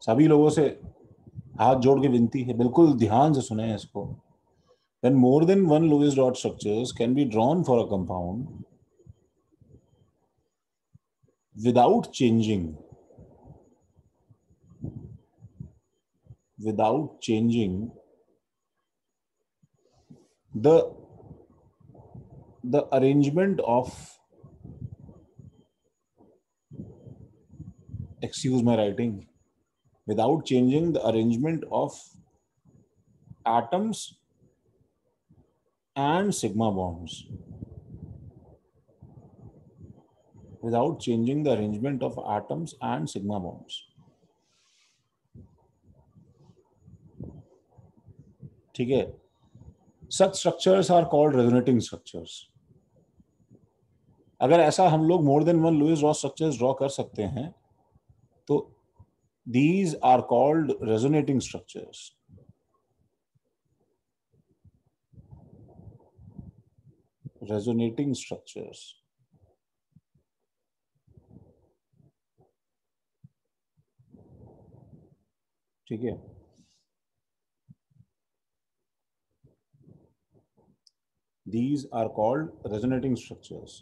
सभी लोगों से हाथ जोड़ के विनती है, बिल्कुल ध्यान से सुने इसको. When more than one Lewis dot structures can be drawn for a compound without changing the arrangement of, excuse my writing, without changing the arrangement of atoms and sigma bonds. Without changing the arrangement of atoms and sigma bonds. ठीक है. Such structures are called resonating structures. अगर ऐसा हम लोग more than one Lewis dot structures draw कर सकते हैं तो these are called resonating structures. Resonating structures. ठीक है. These are called resonating structures.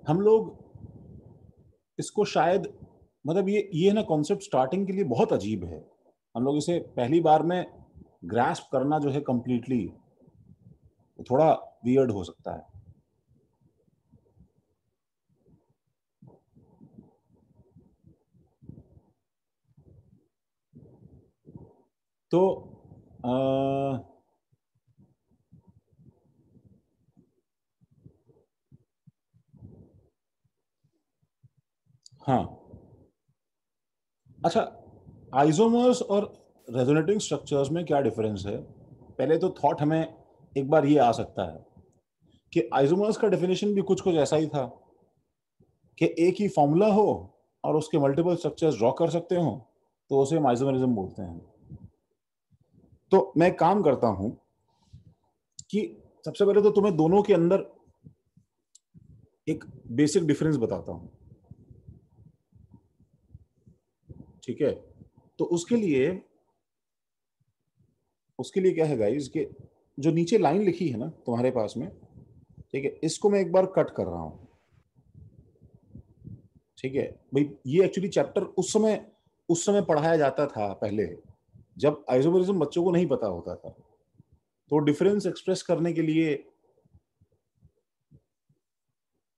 हम लोग इसको शायद, मतलब ये ना कॉन्सेप्ट स्टार्टिंग के लिए बहुत अजीब है. हम लोग इसे पहली बार में ग्रास्प करना जो है कंप्लीटली थोड़ा वियर्ड हो सकता है. तो हाँ, अच्छा, आइसोमर्स और रेजोनेटिंग स्ट्रक्चर्स में क्या डिफरेंस है? पहले तो थॉट हमें एक बार ये आ सकता है कि आइसोमर्स का डेफिनेशन भी कुछ कुछ ऐसा ही था कि एक ही फॉर्मूला हो और उसके मल्टीपल स्ट्रक्चर्स ड्रॉ कर सकते हो, तो उसे हम आइसोमरिज्म बोलते हैं. तो मैं काम करता हूं कि सबसे पहले तो तुम्हें दोनों के अंदर एक बेसिक डिफरेंस बताता हूं. ठीक है. तो उसके लिए क्या है गाइस कि जो नीचे लाइन लिखी है ना तुम्हारे पास में, ठीक है, इसको मैं एक बार कट कर रहा हूं. ठीक है भाई, ये एक्चुअली चैप्टर उस समय पढ़ाया जाता था पहले, जब आइसोमरिज्म बच्चों को नहीं पता होता था. तो डिफरेंस एक्सप्रेस करने के लिए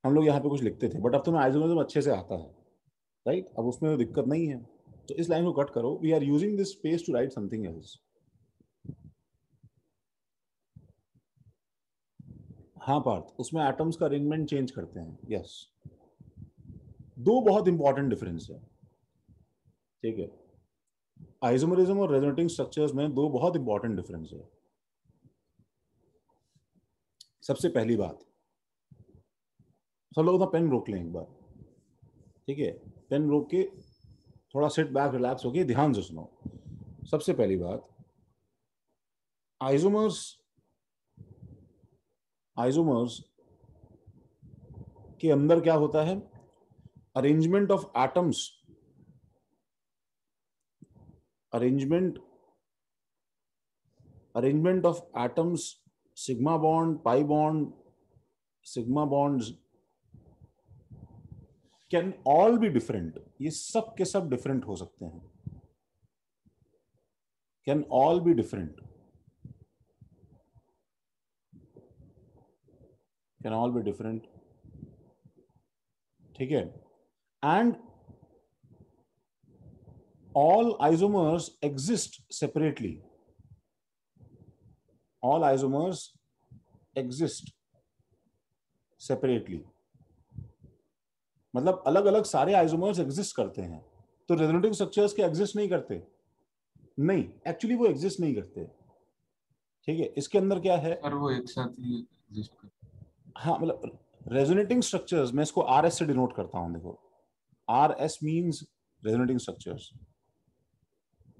हम लोग यहाँ पे कुछ लिखते थे, बट अब तुम्हें आइसोमरिज्म अच्छे से आता है, राइट? अब उसमें तो दिक्कत नहीं है. तो इस लाइन को कट करो. We are using this space to write something else. हाँ पार्थ, उसमें एटम्स का अरेंजमेंट चेंज करते हैं. यस. दो बहुत इंपॉर्टेंट डिफरेंस है. ठीक है. आइसोमरिज्म और रेजोनेटिंग स्ट्रक्चर्स में दो बहुत इंपॉर्टेंट डिफरेंस है. सबसे पहली बात, सब लोग अपना पेन रोक लें एक बार. ठीक है, पेन रोक के थोड़ा सिट बैक, रिलैक्स होके ध्यान से सुनो. सबसे पहली बात, आइसोमर्स के अंदर क्या होता है? Arrangement of atoms, arrangement of atoms, sigma bond, pi bond, sigma bonds can all be different. ये सब के सब डिफरेंट हो सकते हैं. Can all be different. Can all be different. ठीक है. And all isomers exist separately. All isomers exist separately. मतलब अलग अलग सारे आइसोमर्स एग्जिस्ट करते हैं. तो रेजोनेटिंग स्ट्रक्चर्स के एग्जिस्ट नहीं करते? नहीं, एक्चुअली वो एग्जिस्ट नहीं करते. ठीक है. इसके अंदर क्या है? सर वो एक साथ ही एग्जिस्ट करते. हाँ, मतलब रेजोनेटिंग स्ट्रक्चर्स, मैं इसको आर एस से डिनोट करता हूं. देखो, R S means resonating structures.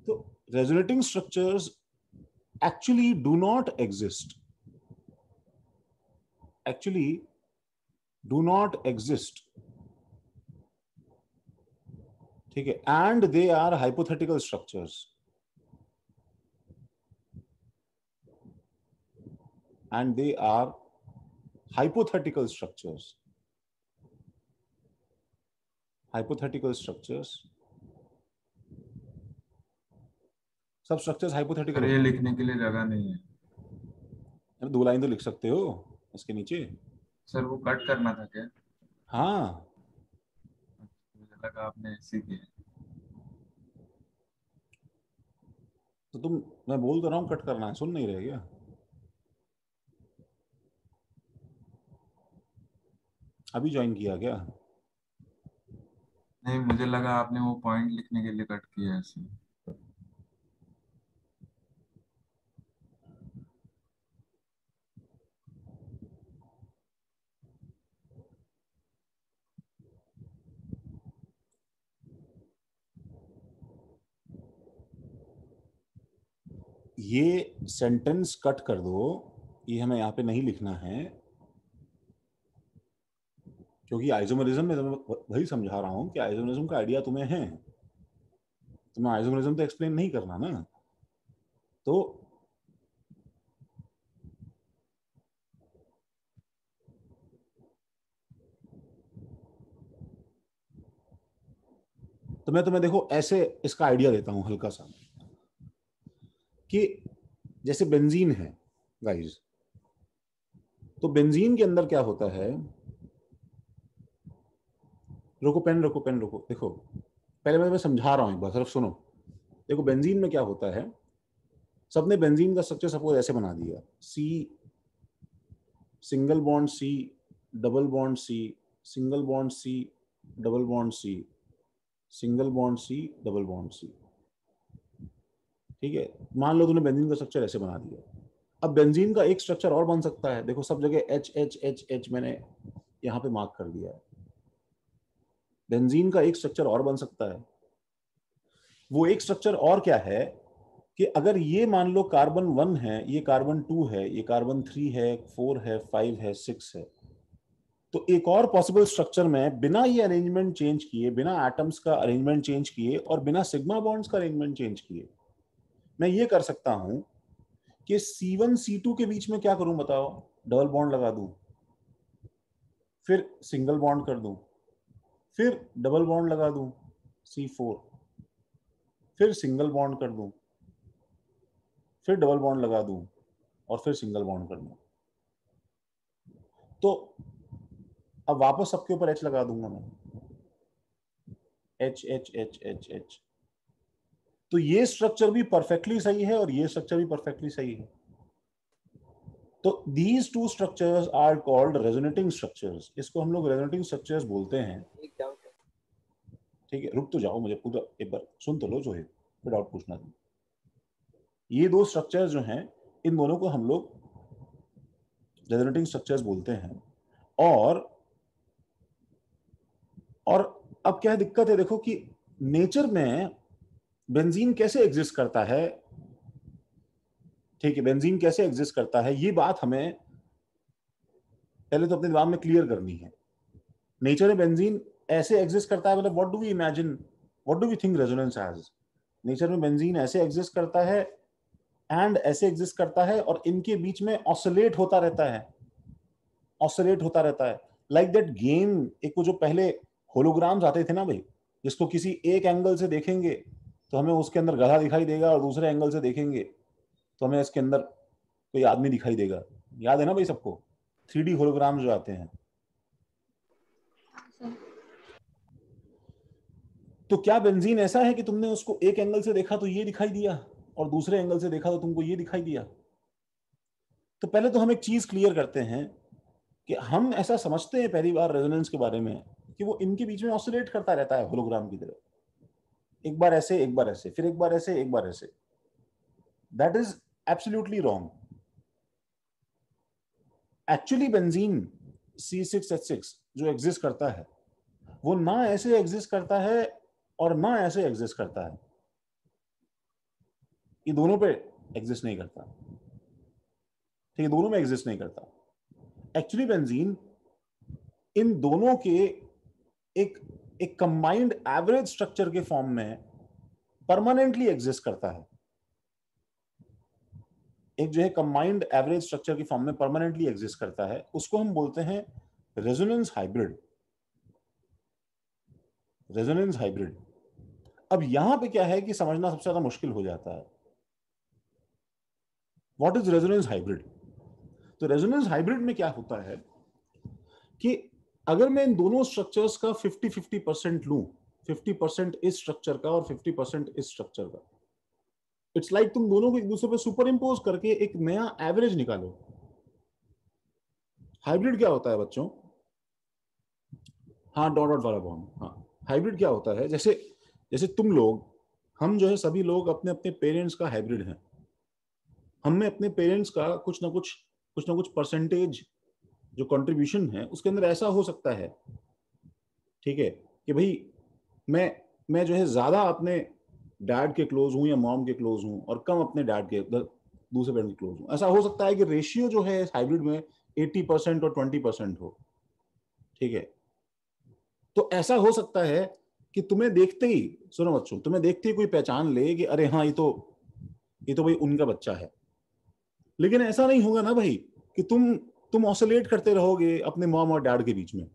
तो resonating structures actually do not exist. Actually do not exist, ठीक है, and they are hypothetical structures, एंड दे आर hypothetical structures, hypothetical structures, सब स्ट्रक्चर्स हाइपोथेटिकल सर ये होते हैं। लिखने के लिए जगह नहीं है। अरे 2 लाइन तो लिख सकते हो इसके नीचे। सर वो कट करना था क्या? हाँ, मुझे लगा आपने ऐसे किया। तो तुम, मैं बोल तो रहा हूँ कट करना है, सुन नहीं रहे क्या? अभी ज्वाइन किया क्या? नहीं, मुझे लगा आपने वो पॉइंट लिखने के लिए कट किया है ऐसे। ये सेंटेंस कट कर दो, ये हमें यहाँ पे नहीं लिखना है, क्योंकि आइसोमेरिज्म में तुम्हें वही समझा रहा हूँ कि आइसोमेरिज्म का आइडिया तुम्हें है, तुम्हें आइसोमेरिज्म तो एक्सप्लेन नहीं करना ना। तो मैं तुम्हें देखो ऐसे इसका आइडिया देता हूँ हल्का सा, कि जैसे बेंजीन है गाइस, तो बेंजीन के अंदर क्या होता है, रोको पेन रोको पेन रोको, देखो पहले मैं समझा रहा हूं, एक बार सिर्फ सुनो। देखो बेंजीन में क्या होता है, सबने बेंजीन का स्ट्रक्चर सपोज ऐसे बना दिया, C, single bond C, double bond C, single bond C, double bond C, single bond C, double bond C, ठीक है। मान लो तूने बेंजीन का स्ट्रक्चर ऐसे बना दिया। अब बेंजीन का एक स्ट्रक्चर और बन सकता है, देखो सब जगह एच एच एच एच मैंने यहां पे मार्क कर दिया है। बेंजीन का एक स्ट्रक्चर और बन सकता है। वो एक स्ट्रक्चर और क्या है, कि अगर ये मान लो कार्बन 1 है, ये कार्बन 2 है, ये कार्बन 3 है, 4 है, 5 है, 6 है, तो एक और पॉसिबल स्ट्रक्चर में बिना ये अरेंजमेंट चेंज किए, बिना एटम्स का अरेंजमेंट चेंज किए और बिना सिग्मा बॉन्ड्स का अरेंजमेंट चेंज किए, मैं ये कर सकता हूं कि C1 C2 के बीच में क्या करूं बताओ, डबल बॉन्ड लगा दूं, फिर सिंगल बॉन्ड कर दूं, फिर डबल बॉन्ड लगा दूं C4, फिर सिंगल बॉन्ड कर दूं, फिर डबल बॉन्ड लगा दूं और फिर सिंगल बॉन्ड कर दूं। तो अब वापस सबके ऊपर एच लगा दूंगा मैं, H H H H H. तो ये स्ट्रक्चर भी परफेक्टली सही है और ये स्ट्रक्चर भी परफेक्टली सही है। तो these two structures are called resonating structures, इसको हम लोग रेजोनेटिंग स्ट्रक्चर्स बोलते हैं। एक डाउट है। ठीक है, रुक तो जाओ, मुझे पूरा एक बार सुन तो लो जो है, फिर डाउट पूछना तुम। ये दो स्ट्रक्चर्स जो हैं, इन दोनों को हम लोग रेजोनेटिंग स्ट्रक्चर्स बोलते हैं। और और अब क्या दिक्कत है, देखो कि नेचर में बेंजीन कैसे एग्जिस्ट करता है, ठीक है, बेंजीन कैसे एग्जिस्ट करता है, ये बात हमें पहले तो अपने दिमाग में क्लियर करनी है। नेचर में बेंजीन ऐसे एग्जिस्ट करता है, मतलब what do we imagine, what do we think resonance as. Nature में बेंजीन ऐसे एग्जिस्ट करता है एंड ऐसे एग्जिस्ट करता है, और इनके बीच में ऑसिलेट होता रहता है, ऑसिलेट होता रहता है। लाइक दैट गेम, एक वो जो पहले होलोग्राम्स आते थे ना भाई, जिसको किसी एक एंगल से देखेंगे तो हमें उसके अंदर गधा दिखाई देगा, और दूसरे एंगल से देखेंगे तो हमें इसके अंदर कोई आदमी दिखाई देगा। याद है ना भाई सबको, 3D होलोग्राम जो आते हैं। तो क्या बेंजीन ऐसा है कि तुमने उसको एक एंगल से देखा तो ये दिखाई दिया, और दूसरे एंगल से देखा तो तुमको ये दिखाई दिया? तो पहले तो हम एक चीज क्लियर करते हैं कि हम ऐसा समझते हैं पहली बार रेजोनेंस के बारे में, कि वो इनके बीच में ऑसिलेट करता रहता है होलोग्राम की तरह, एक बार ऐसे एक बार ऐसे, फिर एक बार ऐसे एक बार ऐसे। That is absolutely wrong. Actually benzene C6H6 जो एग्जिस्ट करता है, वो ना ऐसे एग्जिस्ट करता है और ना ऐसे एग्जिस्ट करता है, ये दोनों पे एग्जिस्ट नहीं करता, ठीक है, दोनों में एग्जिस्ट नहीं करता। एक्चुअली बेंजीन इन दोनों के एक एक कंबाइंड एवरेज स्ट्रक्चर के फॉर्म में परमानेंटली एग्जिस्ट करता है। एक जो है कंबाइंड एवरेज स्ट्रक्चर के फॉर्म में परमानेंटली एग्जिस्ट करता है, उसको हम बोलते हैं रेजोनेंस हाइब्रिड। Resonance hybrid. अब यहां पे क्या है कि समझना सबसे ज्यादा मुश्किल हो जाता है, व्हाट इज रेजोनेंस हाइब्रिड। तो रेजोनेंस हाइब्रिड में क्या होता है कि अगर मैं इन दोनों स्ट्रक्चर्स का 50-50% लूं, 50% इस स्ट्रक्चर का और 50% इस स्ट्रक्चर का, इट्स लाइक तुम दोनों को एक दूसरे पे सुपर इंपोज करके एक नया एवरेज निकालो। हाइब्रिड क्या होता है बच्चों? हाँ, डॉट डॉट वाला बॉन्ड। हाँ, हाइब्रिड क्या होता है, जैसे जैसे तुम लोग, हम जो है सभी लोग अपने अपने पेरेंट्स का हाइब्रिड हैं। हम में अपने पेरेंट्स का कुछ ना कुछ परसेंटेज जो कंट्रीब्यूशन है उसके अंदर ऐसा हो सकता है, ठीक है, कि भाई मैं मैं जो है ज्यादा अपने डैड के क्लोज हूं या मॉम के क्लोज हूं और कम अपने डैड के दूसरे पेरेंट के क्लोज हूं। ऐसा हो सकता है कि रेशियो जो है हाइब्रिड में 80% और 20% हो, ठीक है। तो ऐसा हो सकता है कि तुम्हें देखते ही, सुनो बच्चों, तुम्हें देखते ही कोई पहचान ले कि अरे हाँ, ये तो भाई उनका बच्चा है। लेकिन ऐसा नहीं होगा ना भाई कि तुम ऑसिलेट करते रहोगे अपने मॉम और डैड के बीच में।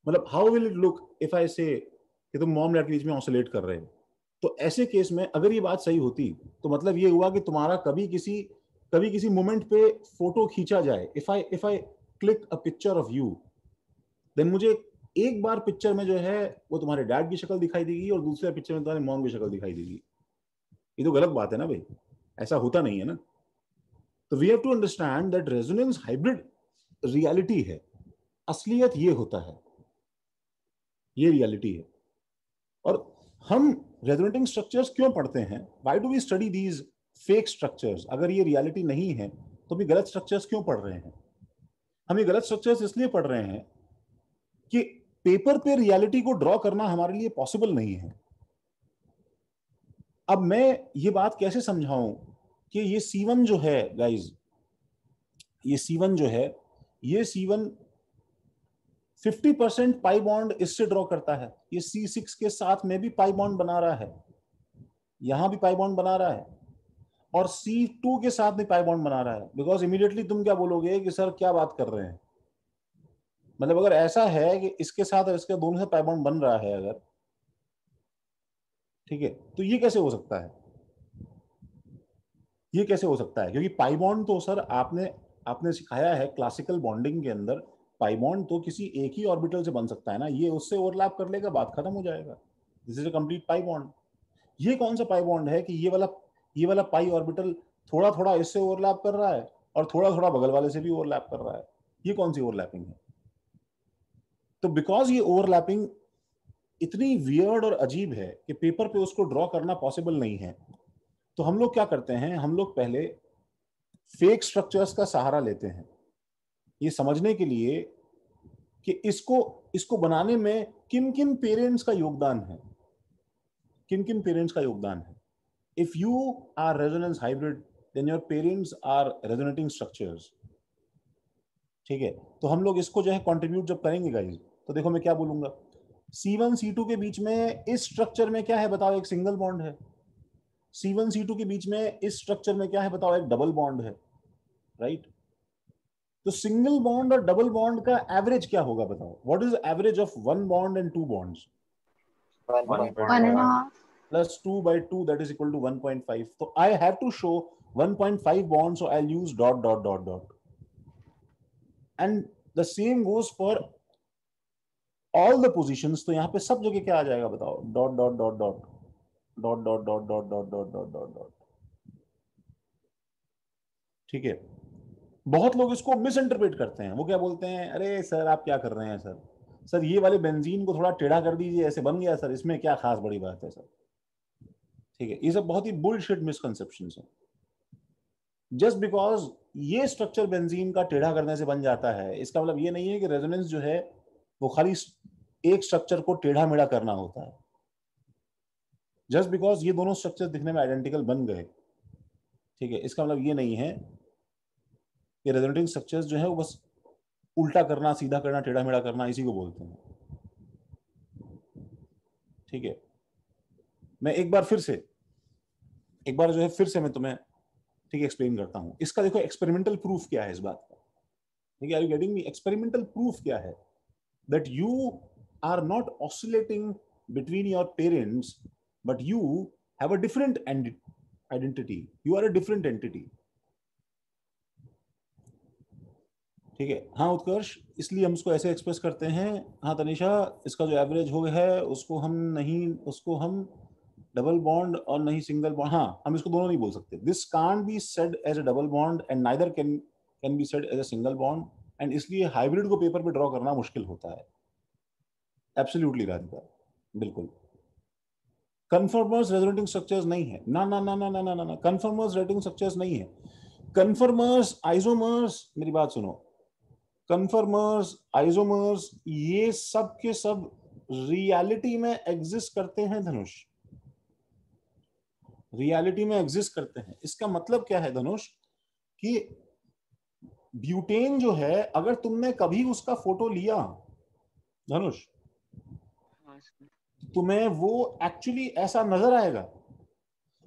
मतलब how will it look if I से कि तुम मॉम डैड के बीच में ऑसिलेट कर रहे हो। तो ऐसे केस में अगर ये बात सही होती तो मतलब ये हुआ कि तुम्हारा कभी किसी मोमेंट पे फोटो खींचा जाए, if I click a picture of you, then मुझे एक बार पिक्चर में जो है वो तुम्हारे डैड की शक्ल दिखाई देगी और दूसरे पिक्चर में तुम्हारे मॉम की शक्ल दिखाई देगी। ये तो गलत बात है ना भाई, ऐसा होता नहीं है ना। तो we have to understand that resonance hybrid reality है, असलियत ये होता है, ये रियलिटी है। और हम रेजोनेटिंग स्ट्रक्चर्स क्यों पढ़ते हैं, why do we study these fake structures? अगर ये रियलिटी नहीं है तो भी गलत स्ट्रक्चर्स क्यों पढ़ रहे हैं? हम ये गलत स्ट्रक्चर्स इसलिए पढ़ रहे हैं कि पेपर पे रियलिटी को ड्रॉ करना हमारे लिए पॉसिबल नहीं है। अब मैं ये बात कैसे समझाऊं कि ये C1 जो है गाइज, ये C1 जो है, ये C1 50% पाई बॉन्ड इससे ड्रॉ करता है, ये C6 के साथ में भी पाई बॉन्ड बना रहा है, यहां भी पाई बॉन्ड बना रहा है, और C2 के साथ भी पाई बॉन्ड बना रहा है। बिकॉज इमीडिएटली तुम क्या बोलोगे कि सर क्या बात कर रहे हैं, मतलब अगर ऐसा है कि इसके साथ और इसके दोनों से पाई बॉन्ड बन रहा है अगर, ठीक है, तो ये कैसे हो सकता है? ये कैसे हो सकता है? क्योंकि पाई बॉन्ड तो सर आपने आपने सिखाया है क्लासिकल बॉन्डिंग के अंदर, पाई बॉन्ड तो किसी एक ही ऑर्बिटल से बन सकता है ना, ये उससे ओवरलैप कर लेगा, बात खत्म हो जाएगा, this is a complete pi bond. ये कौन सा पाई बॉन्ड है कि ये वाला पाई ऑर्बिटल थोड़ा थोड़ा इससे ओवरलैप कर रहा है और थोड़ा थोड़ा बगल वाले से भी ओवरलैप कर रहा है? ये कौन सी ओवरलैपिंग है? तो बिकॉज ये ओवरलैपिंग इतनी वियर्ड और अजीब है कि पेपर पे उसको ड्रॉ करना पॉसिबल नहीं है, तो हम लोग क्या करते हैं, हम लोग पहले फेक स्ट्रक्चर्स का सहारा लेते हैं ये समझने के लिए कि इसको इसको बनाने में किन किन पेरेंट्स का योगदान है, किन किन पेरेंट्स का योगदान है। If you are resonance hybrid then your parents are resonating structures, ठीक है। तो हम लोग इसको जो है कंट्रीब्यूट जब करेंगे गाइस, तो देखो मैं क्या बोलूंगा, C1 C2 के बीच में इस स्ट्रक्चर में क्या है बताओ, एक सिंगल बॉन्ड है। C1 C2 के बीच में इस स्ट्रक्चर में क्या है बताओ, एक डबल बॉन्ड है, राइट। तो सिंगल बॉन्ड और डबल बॉन्ड का एवरेज क्या होगा बताओ, what is average of one bond and two bonds? 1.5 plus 2 by 2, that is equal to 1.5. So I have to show 1.5 bonds, so I'll use dot dot dot dot. And the same goes for all the positions. तो यहाँ पे सब जगह क्या आ जाएगा बताओ, dot dot dot dot dot dot dot dot dot dot dot dot dot, ठीक है। बहुत लोग इसको मिस इंटरप्रेट करते हैं, वो क्या बोलते हैं, अरे सर आप क्या कर रहे हैं सर, सर ये वाले बेंजीन को थोड़ा टेढ़ा कर दीजिए, ऐसे बन गया सर, इसमें क्या खास बड़ी बात है सर, ठीक है। ये सब बहुत ही बुलशिट मिसकंसेप्शंस हैं। जस्ट बिकॉज ये स्ट्रक्चर बेंजीन का टेढ़ा करने से बन जाता है, इसका मतलब ये नहीं है कि रेजोनेंस जो है वो खाली एक स्ट्रक्चर को टेढ़ा मेढ़ा करना होता है। जस्ट बिकॉज ये दोनों स्ट्रक्चर दिखने में आइडेंटिकल बन गए, ठीक है, इसका मतलब ये नहीं है कि रेजोनेटिंग स्ट्रक्चर्स जो है वो बस उल्टा करना, सीधा करना, टेढ़ा मेढ़ा करना, इसी को बोलते हैं। ठीक है, मैं एक बार जो है फिर से मैं तुम्हें ठीक है एक्सप्लेन करता हूं। इसका देखो एक्सपेरिमेंटल प्रूफ क्या है इस बात का। ठीक है, are you getting me? Experimental proof क्या है? That you are not oscillating between your parents, but you have a different identity, you are a different entity. ठीक है, हाँ उत्कर्ष, इसलिए हम इसको ऐसे एक्सप्रेस करते हैं। हाँ तनिषा, इसका जो एवरेज हो है उसको हम डबल बॉन्ड और नहीं सिंगल बॉन्ड, हाँ हम इसको दोनों नहीं बोल सकते। This can't be said as a double bond and neither can be said as a single bond, and इसलिए हाइब्रिड को पेपर पे ड्रॉ करना मुश्किल होता है। एब्सोल्युटली राधिका, बिल्कुल। कन्फर्मर्स रेजोनेटिंग स्ट्रक्चर्स नहीं है, ना ना ना ना ना ना ना, कन्फर्मर्स रेजोनेटिंग स्ट्रक्चर्स नहीं है। कन्फर्मर्स, आइसोमर्स, मेरी बात सुनो, कन्फर्मर्स, आइसोमर्स, ये सब के सब रियलिटी में एग्जिस्ट करते हैं धनुष, रियलिटी में एग्जिस्ट करते हैं। इसका मतलब क्या है धनुष, कि ब्यूटेन जो है, अगर तुमने कभी उसका फोटो लिया धनुष, तुम्हें वो एक्चुअली ऐसा नजर आएगा,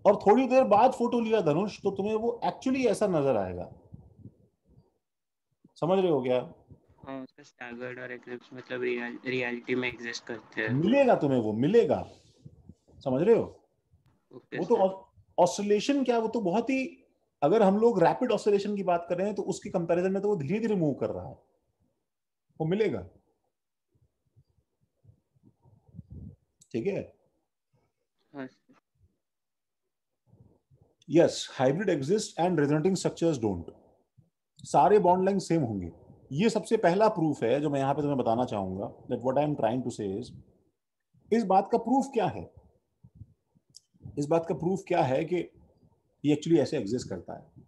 और थोड़ी देर बाद फोटो लिया धनुष, तो तुम्हें वो एक्चुअली ऐसा नजर आएगा। समझ रहे हो क्या? हाँ, उसका स्टैगर्ड और एक्लिप्स मतलब रियलिटी में एग्जिस्ट करते हैं। मिलेगा तुम्हें, वो मिलेगा। समझ रहे हो? ओके वो तो सर। ऑसिलेशन क्या, वो तो बहुत ही, अगर हम लोग रैपिड ऑसिलेशन की बात कर रहे हैं तो उसकी कंपैरिजन में तो वो धीरे धीरे मूव कर रहा है, वो मिलेगा। ठीक है, हाँ sir. Yes, hybrid exist and resonating structures don't. सारे बॉन्ड लेंथ सेम होंगे। ये सबसे पहला प्रूफ है जो मैं यहां पे तुम्हें बताना चाहूंगा, that what I am trying to say is, इस बात का प्रूफ क्या है, इस बात का प्रूफ क्या है कि ये एक्चुअली ऐसे एग्जिस्ट करता है।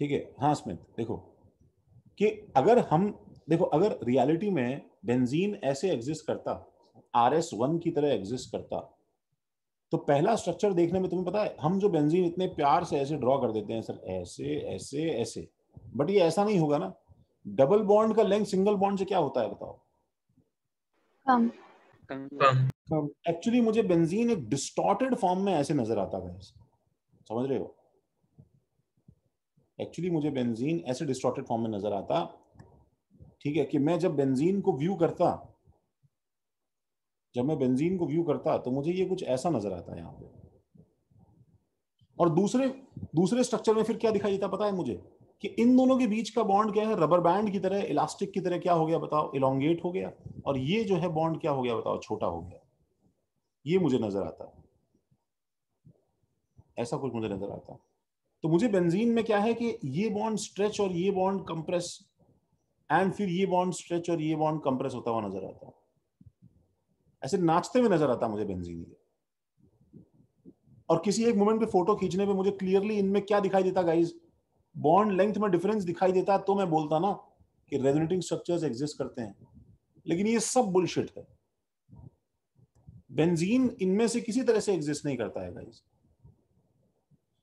ठीक है, हाँ स्मिथ, देखो कि अगर हम, देखो अगर रियलिटी में बेंजीन ऐसे एग्जिस्ट करता, RS1 की तरह एग्जिस्ट करता, तो पहला स्ट्रक्चर देखने में तुम्हें पता है, हम जो बेंजीन इतने प्यार से ऐसे ड्रॉ कर देते हैं सर, ऐसे ऐसे ऐसे, बट ये ऐसा नहीं होगा ना। डबल बॉन्ड का लेंथ सिंगल बॉन्ड से क्या होता है बताओ? कम। कम। एक्चुअली मुझे बेंजीन एक डिस्टॉर्टेड फॉर्म में ऐसे नजर आता है, समझ रहे हो? एक्चुअली मुझे बेंजीन ऐसे डिस्टॉर्टेड फॉर्म में नजर आता। ठीक है, कि मैं जब बेंजीन को व्यू करता, जब मैं बेंजीन को व्यू करता तो मुझे ये कुछ ऐसा नजर आता है यहाँ पे। और दूसरे दूसरे स्ट्रक्चर में फिर क्या दिखाई देता पता है मुझे, कि इन दोनों के बीच का बॉन्ड क्या है, रबर बैंड की तरह, इलास्टिक की तरह क्या हो गया बताओ, इलोंगेट हो गया, और ये जो है बॉन्ड क्या हो गया बताओ, छोटा हो गया। ये मुझे नजर आता, ऐसा कुछ मुझे नजर आता। तो मुझे बेंजीन में क्या है कि ये बॉन्ड स्ट्रेच और ये बॉन्ड कंप्रेस, एंड फिर ये बॉन्ड स्ट्रेच और ये बॉन्ड कंप्रेस होता हुआ नजर आता, ऐसे नाचते हुए नजर आता मुझे बेंजीन। और किसी एक मोमेंट पे फोटो खींचने पे मुझे क्लियरली इनमें क्या दिखाई देता गाइस, बॉन्ड लेंथ में डिफरेंस दिखाई देता, तो मैं बोलता ना कि रेजोनेटिंग स्ट्रक्चर्स एग्जिस्ट करते हैं। लेकिन ये सब बुलशिट है, बेंजीन इनमें से किसी तरह से एग्जिस्ट नहीं करता है गाइस।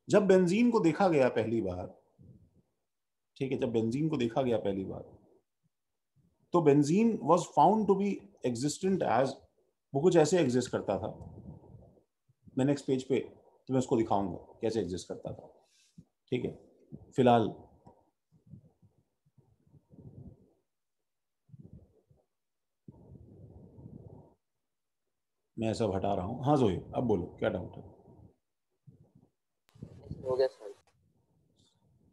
जब बेंजीन को देखा गया पहली बार, ठीक है, जब बेंजीन को देखा गया पहली बार, तो benzene was found to be existent as, वो कुछ ऐसे एग्जिस्ट करता था। मैं नेक्स्ट पेज पे तुम्हें उसको दिखाऊंगा कैसे एग्जिस्ट करता था। ठीक है, फिलहाल मैं सब हटा रहा हूँ। हाँ जोई, अब बोलो क्या डाउट है? हो गया सर।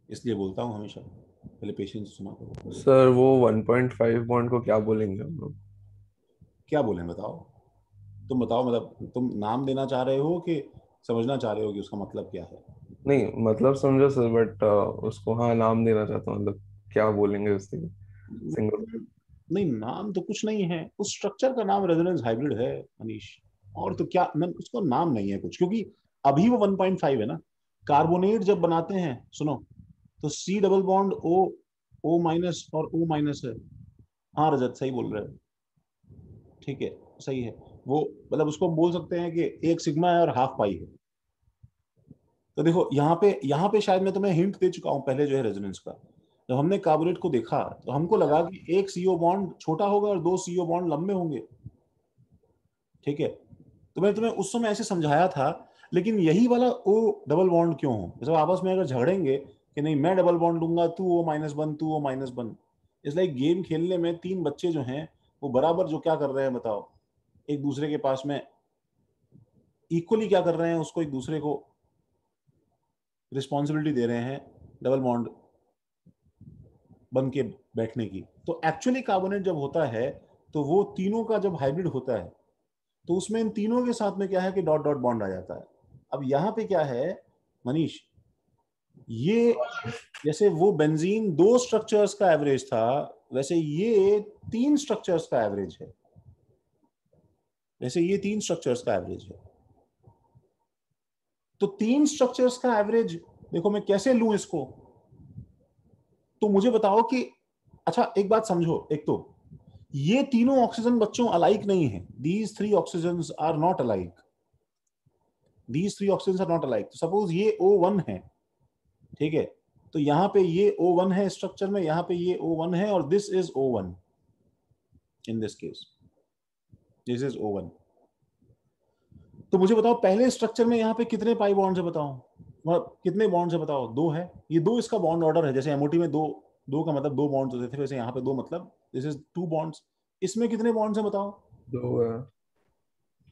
इसलिए बोलता हूँ हमेशा, पहले पेशेंस से सुना करो। सर वो 1.5 बॉन्ड को क्या बोलेंगे हम लोग? क्या बोलें बताओ, तुम बताओ, मतलब तुम नाम देना चाह रहे हो कि समझना चाह रहे हो कि उसका मतलब क्या है? नहीं मतलब समझो सर, बट उसको हाँ नाम देना चाहता हूँ, मतलब क्या बोलेंगे उसके सिंगल? नहीं, नाम तो कुछ नहीं है, उस स्ट्रक्चर का नाम रेजोनेंस हाइब्रिड है अनीश, और तो क्या, उसको नाम नहीं है कुछ, क्योंकि अभी वो 1.5 है ना। कार्बोनेट जब बनाते हैं सुनो, तो C double bond O minus और O माइनस है। हाँ रजत सही बोल रहे हो, ठीक है सही है। वो मतलब उसको हम बोल सकते हैं कि एक सिग्मा है और हाफ पाई है। तो देखो यहाँ पे शायद मैं तुम्हें हिंट दे चुका हूँ पहले जो है रेजोनेंस का, जब हमने कार्बोनेट को देखा तो हमको लगा कि एक CO बॉन्ड छोटा होगा और 2 CO बॉन्ड लंबे होंगे, ठीक है। तो मैं तुम्हें उस समय ऐसे समझाया था, लेकिन यही वाला O डबल बॉन्ड क्यों हो? जब आपस में अगर झगड़ेंगे कि नहीं मैं डबल बॉन्ड लूंगा, तू O-1 तू O-1, इस लाइक गेम खेलने में 3 बच्चे जो हैं वो बराबर जो क्या कर रहे हैं बताओ, एक दूसरे के पास में इक्वली क्या कर रहे हैं, उसको एक दूसरे को रिस्पॉन्सिबिलिटी दे रहे हैं डबल बॉन्ड बन के बैठने की। तो एक्चुअली कार्बोनेट जब होता है तो वो तीनों का जब हाइब्रिड होता है तो उसमें इन तीनों के साथ में क्या है कि डॉट डॉट बॉन्ड आ जाता है। अब यहाँ पे क्या है मनीष, ये जैसे वो बेंजीन 2 स्ट्रक्चर्स का एवरेज था, वैसे ये 3 स्ट्रक्चर्स का एवरेज है, वैसे ये 3 स्ट्रक्चर्स का एवरेज है। तो 3 स्ट्रक्चर्स का एवरेज देखो मैं कैसे लूं इसको, तो मुझे बताओ कि अच्छा एक बात समझो, एक तो ये तीनों ऑक्सीजन बच्चों अलाइक नहीं है, these 3 oxygens are not alike, these 3 oxygens are not alike. तो सपोज ये O1 है, ठीक है, तो यहां पे ये O1 है स्ट्रक्चर में, यहां पे ये O1 है और this is O1, in this case this is O1। तो मुझे बताओ पहले स्ट्रक्चर में यहाँ पे कितने पाई बॉन्ड्स है बताओ, मतलब कितने बॉन्ड्स है बताओ? 2 है, ये 2 इसका बॉन्ड ऑर्डर है, जैसे MOT में 2 का मतलब 2 बॉन्ड्स होते थे, वैसे यहाँ पे 2 मतलब दिस इज 2 बॉन्ड्स। इसमें कितने बॉन्ड्स है बताओ? 2 है।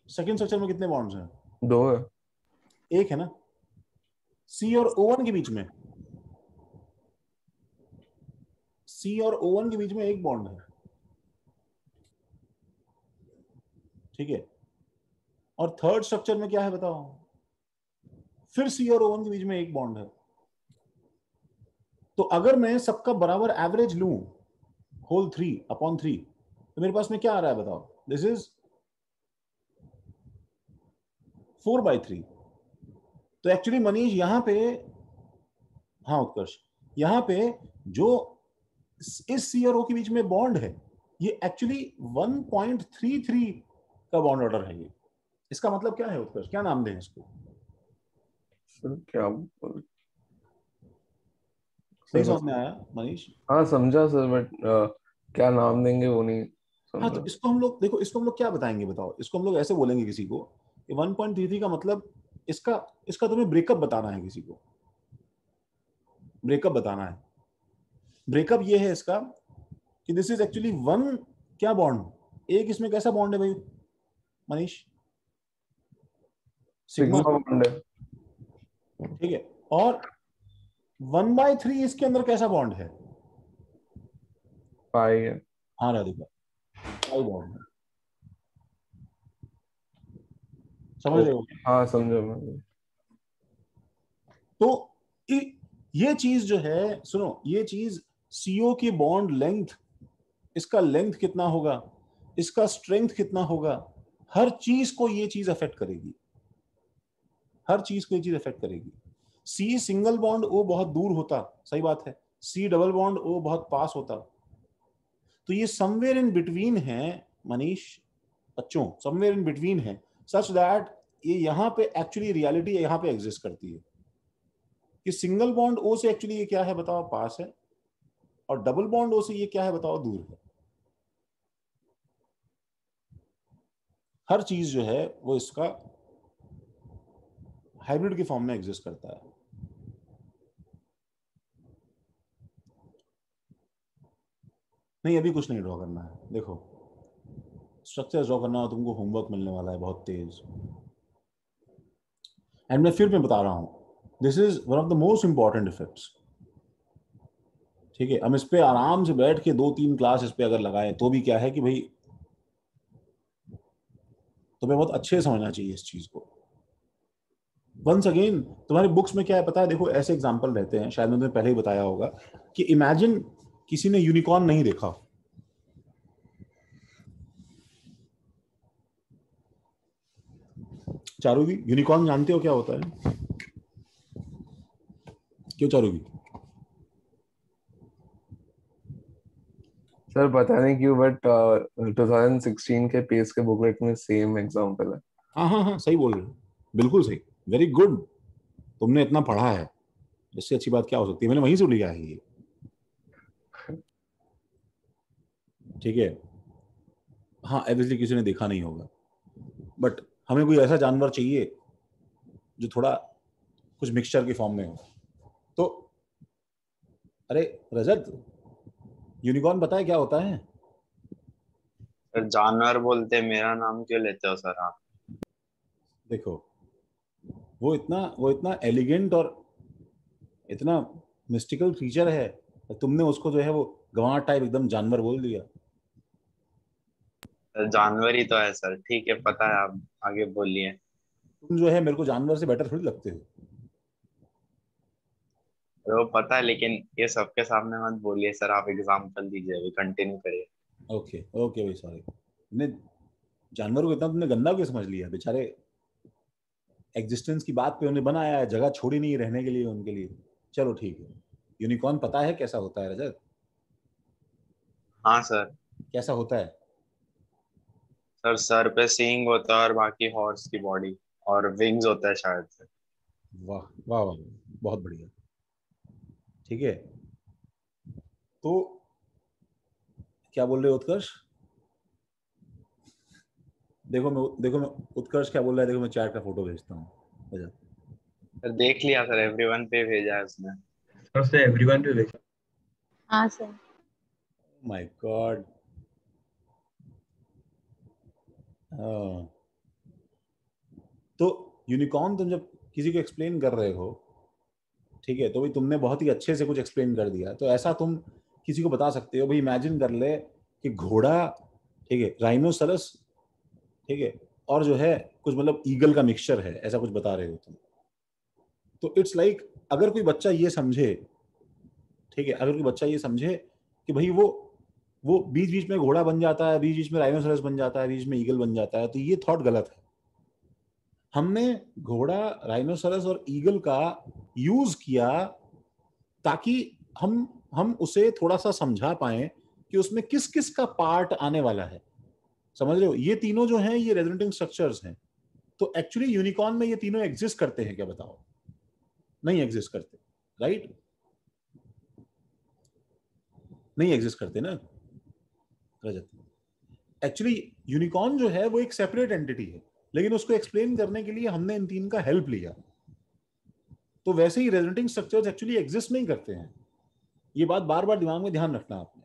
सेकंड स्ट्रक्चर में कितने बॉन्ड्स हैं? 2 है। 1 है ना। C और O1 के बीच में, C और O1 के बीच में 1 बॉन्ड है, ठीक है। और थर्ड स्ट्रक्चर में क्या है बताओ? फिर C और O1 के बीच में 1 बॉन्ड है। तो अगर मैं सबका बराबर एवरेज लूं होल 3/3 तो मेरे पास में क्या आ रहा है बताओ? This is 4/3। तो एक्चुअली मनीष यहाँ पे, हाँ उत्कर्ष, यहाँ पे जो इस C और O के बीच में बॉन्ड है ये एक्चुअली 1.33 का बॉन्ड ऑर्डर है। ये इसका मतलब क्या है उत्कर्ष, क्या नाम दें इसको? सर क्या नहीं समझ में आया मनीष? हाँ समझा सर, बट क्या नाम देंगे वो नहीं हाँ तो समझा। इसको हम लोग देखो, इसको हम लोग क्या बताएंगे बताओ? इसको हम लोग ऐसे बोलेंगे किसी को कि 1.33 का मतलब इसका इसका तुम्हें ब्रेकअप बताना है, किसी को ब्रेकअप बताना है। ब्रेकअप ये है इसका कि दिस इज एक्चुअली 1 क्या बॉन्ड, एक इसमें कैसा बॉन्ड है भाई मनीष? सिग्मा, सिग्मा बॉन्ड है। ठीक है। और 1/3 इसके अंदर कैसा बॉन्ड है? पाई है। हाँ राधिका, पाई बॉन्ड है, समझ रहे हो? हाँ समझा मैं। तो ये चीज जो है सुनो, ये चीज CO की बॉन्ड लेंथ, इसका लेंथ कितना होगा, इसका स्ट्रेंथ कितना होगा, हर चीज को ये चीज अफेक्ट करेगी, हर चीज को ये चीज अफेक्ट करेगी। C सिंगल बॉन्ड O बहुत दूर होता, सही बात है, C डबल बॉन्ड O बहुत पास होता। तो ये समवेयर इन बिटवीन है मनीष बच्चों, समवेयर इन बिटवीन है, सच दैट ये यहाँ पे एक्चुअली रियलिटी यहाँ पे एग्जिस्ट करती है कि सिंगल बॉन्ड O से एक्चुअली ये क्या है बताओ, पास है, और डबल बॉन्ड O से ये क्या है बताओ, दूर है। हर चीज जो है वो इसका हाइब्रिड की फॉर्म में एग्जिस्ट करता है। नहीं अभी कुछ नहीं ड्रॉ करना है, देखो स्ट्रक्चर ड्रॉ करना हो तुमको होमवर्क मिलने वाला है बहुत तेज। एंड मैं बता रहा हूं, this is one of the most important effects, ठीक है। हम इस पे आराम से बैठ के 2-3 क्लास इस पे अगर लगाएं तो भी क्या है कि भाई तुम्हें बहुत अच्छे से समझना चाहिए इस चीज को। वंस अगेन तुम्हारी बुक्स में क्या है पता है, देखो ऐसे एग्जांपल रहते हैं, शायद मैंने पहले ही बताया होगा कि इमेजिन किसी ने यूनिकॉर्न नहीं देखा, चारूवी यूनिकॉर्न जानते हो क्या होता है? क्यों चारूवी? सर पता नहीं क्यों बट 2016 के पेस के बुकलेट में सेम एग्जांपल है। हाँ हाँ हाँ सही बोल रहे हो, बिल्कुल सही, वेरी गुड, तुमने इतना पढ़ा है, इससे अच्छी बात क्या हो सकती है, मैंने वहीं से लिया है ये। ठीक है, हाँ ऑब्वियसली किसी ने देखा नहीं होगा, बट हमें कोई ऐसा जानवर चाहिए जो थोड़ा कुछ मिक्सचर की फॉर्म में हो। तो अरे रजत, यूनिकॉर्न पता है क्या होता है? सर जानवर बोलते मेरा नाम क्यों लेते हो सर आप? देखो, वो इतना एलिगेंट और इतना मिस्टिकल क्रीचर है, तुमने उसको जो है वो गंवार टाइप एकदम जानवर बोल दिया। सर जानवर ही तो है सर, ठीक है पता है, आप आगे बोलिए। तुम जो है मेरे को जानवर से बेटर थोड़ी लगते हो। वो पता है, लेकिन ये सबके सामने मत बोलिए सर, आप एग्जाम्पल दीजिए, अभी कंटिन्यू करिए। ओके ओके भाई, सॉरी। तुमने जानवर को इतना तुमने गंदा क्यों समझ लिया? बेचारे एग्जिस्टेंस की बात पे उन्हें बनाया है, जगह छोड़ी नहीं रहने के लिए उनके लिए। चलो ठीक है, यूनिकॉर्न पता है कैसा होता है रजत? हाँ सर। कैसा होता है? सर सर पे सींग होता है और बाकी हॉर्स की बॉडी, और विंग्स होता है शायद से। वाह वाह वाह, बहुत बढ़िया। ठीक है, तो क्या बोल रहे हो उत्कर्ष? देखो मैं उत्कर्ष क्या बोल रहा है, देखो मैं चैट का फोटो भेजता हूँ। सर देख लिया सर, एवरीवन पे भेजा है उसने। सर से एवरीवन पे भेजा। हाँ सर। My God. तो यूनिकॉर्न तुम जब किसी को एक्सप्लेन कर रहे हो, ठीक है, तो भाई तुमने बहुत ही अच्छे से कुछ एक्सप्लेन कर दिया, तो ऐसा तुम किसी को बता सकते हो भाई, इमेजिन कर ले कि घोड़ा, ठीक है, राइनोसरस, ठीक है, और जो है कुछ मतलब ईगल का मिक्सचर है, ऐसा कुछ बता रहे हो तुम। तो इट्स लाइक अगर कोई बच्चा ये समझे, ठीक है, अगर कोई बच्चा ये समझे कि भाई वो बीच बीच में घोड़ा बन जाता है, बीच बीच में राइनोसरस बन जाता है, बीच में ईगल बन जाता है, तो ये थॉट गलत है। हमने घोड़ा, राइनोसरस और ईगल का यूज किया ताकि हम उसे थोड़ा सा समझा पाए कि उसमें किस किस का पार्ट आने वाला है। समझ रहे हो? ये तीनों जो हैं ये रेजोनेटिंग स्ट्रक्चर्स हैं। तो एक्चुअली यूनिकॉर्न में ये तीनों एग्जिस्ट करते हैं क्या, बताओ? नहीं एग्जिस्ट करते, राइट? नहीं एग्जिस्ट करते ना रजत? एक्चुअली यूनिकॉर्न जो है वो एक सेपरेट एंटिटी है, लेकिन उसको एक्सप्लेन करने के लिए हमने इन तीन का हेल्प लिया। तो वैसे ही रेजोनेटिंग स्ट्रक्चर्स एक्चुअली एग्जिस्ट नहीं करते हैं, ये बात बार बार दिमाग में ध्यान रखना आपने।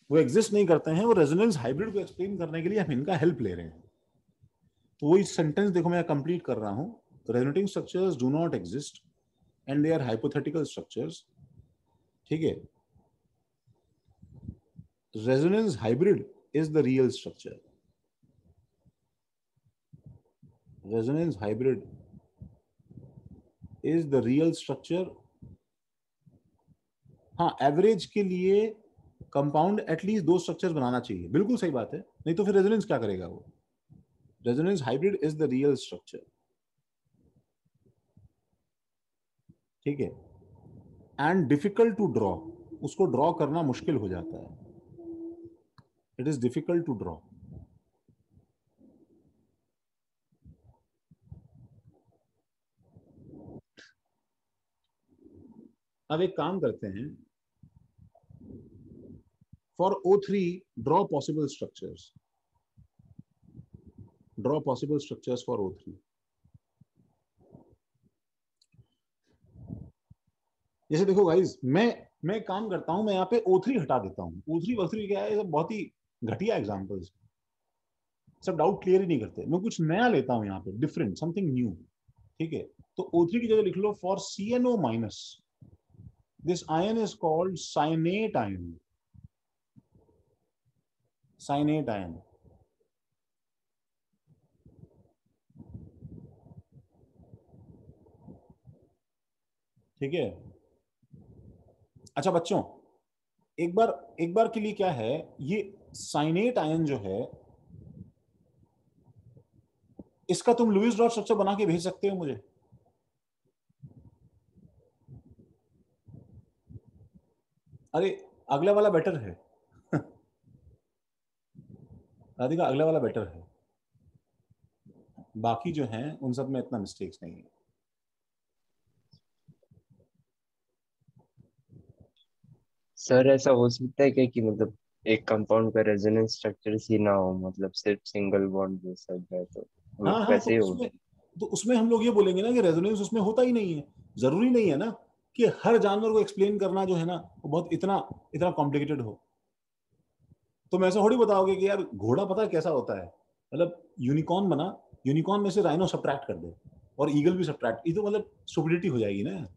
वो एग्जिस्ट नहीं करते हैं, वो रेजोनेंस हाइब्रिड को एक्सप्लेन करने के लिए हम इनका हेल्प ले रहे हैं। तो वही सेंटेंस देखो मैं कंप्लीट कर रहा हूं, resonating structures do not exist and they are hypothetical structures. ठीक है, resonance hybrid is the real structure. Resonance hybrid is the real structure. हाँ, एवरेज के लिए कंपाउंड एटलीस्ट दो स्ट्रक्चर्स बनाना चाहिए, बिल्कुल सही बात है, नहीं तो फिर रेजोनेंस क्या करेगा वो? Resonance hybrid is the real structure. ठीक है, एंड डिफिकल्ट टू ड्रॉ, उसको ड्रॉ करना मुश्किल हो जाता है, it is difficult to draw. For एक काम करते हैं, फॉर O3 draw possible structures, draw possible structures for O3। जैसे देखो गाइस, मैं काम करता हूं, मैं यहाँ पे O3 हटा देता हूँ। O3 क्या है, सब बहुत ही घटिया एग्जांपल्स, सब डाउट क्लियर ही नहीं करते। मैं कुछ नया लेता हूं यहाँ पे, डिफरेंट, समथिंग न्यू। ठीक है, तो O3 की जगह लिख लो for CnO minus, this ion is called cyanate ion, cyanate ion. ठीक है, अच्छा बच्चों, एक बार के लिए क्या है, ये साइनेट आयन जो है, इसका तुम लुईस डॉट स्ट्रक्चर बना के भेज सकते हो मुझे? अरे अगला वाला बेटर है राधिका, अगला वाला बेटर है, बाकी जो हैं उन सब में इतना मिस्टेक्स नहीं है। सर ऐसा हो सकता है क्या कि मतलब एक कंपाउंड का रेजोनेंस स्ट्रक्चर ही ना हो, मतलब सिर्फ सिंगल बॉन्ड जैसा है, तो हाँ हाँ, वैसे ही हो। तो उसमें हम लोग ये बोलेंगे ना कि रेजोनेंस उसमें होता ही नहीं है। जरूरी नहीं है ना कि हर जानवर को एक्सप्लेन करना जो है ना वो बहुत इतना इतना कॉम्प्लिकेटेड हो। तुम ऐसा थोड़ी बताओगे कि यार घोड़ा पता है कैसा होता है, मतलब यूनिकॉर्न बना, यूनिकॉर्न में से राइनो सब्ट्रैक्ट कर दे और ईगल भी सब्ट्रैक्ट, ये तो मतलब स्टुपिडिटी हो जाएगी ना।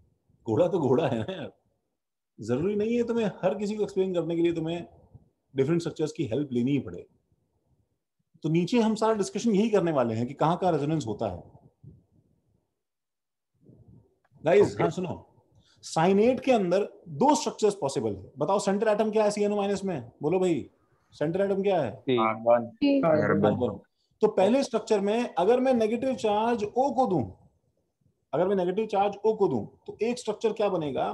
घोड़ा तो घोड़ा है ना यार। जरूरी नहीं है तुम्हें हर किसी को एक्सप्लेन करने के लिए तुम्हें डिफरेंट स्ट्रक्चर्स की हेल्प लेनी ही पड़े। तो नीचे हम सारा डिस्कशन यही करने वाले हैं कि कहाँ कहाँ रेजोनेंस होता है गाइस। हाँ सुनो, साइनेट के अंदर दो स्ट्रक्चर्स पॉसिबल है। बताओ सेंटर एटम क्या है CnO माइनस में, बोलो भाई सेंटर एटम क्या है? कार्बन। कार्बन। तो पहले स्ट्रक्चर में अगर मैं नेगेटिव चार्ज O को दूं, अगर मैं नेगेटिव चार्ज O को दूं तो एक स्ट्रक्चर क्या बनेगा,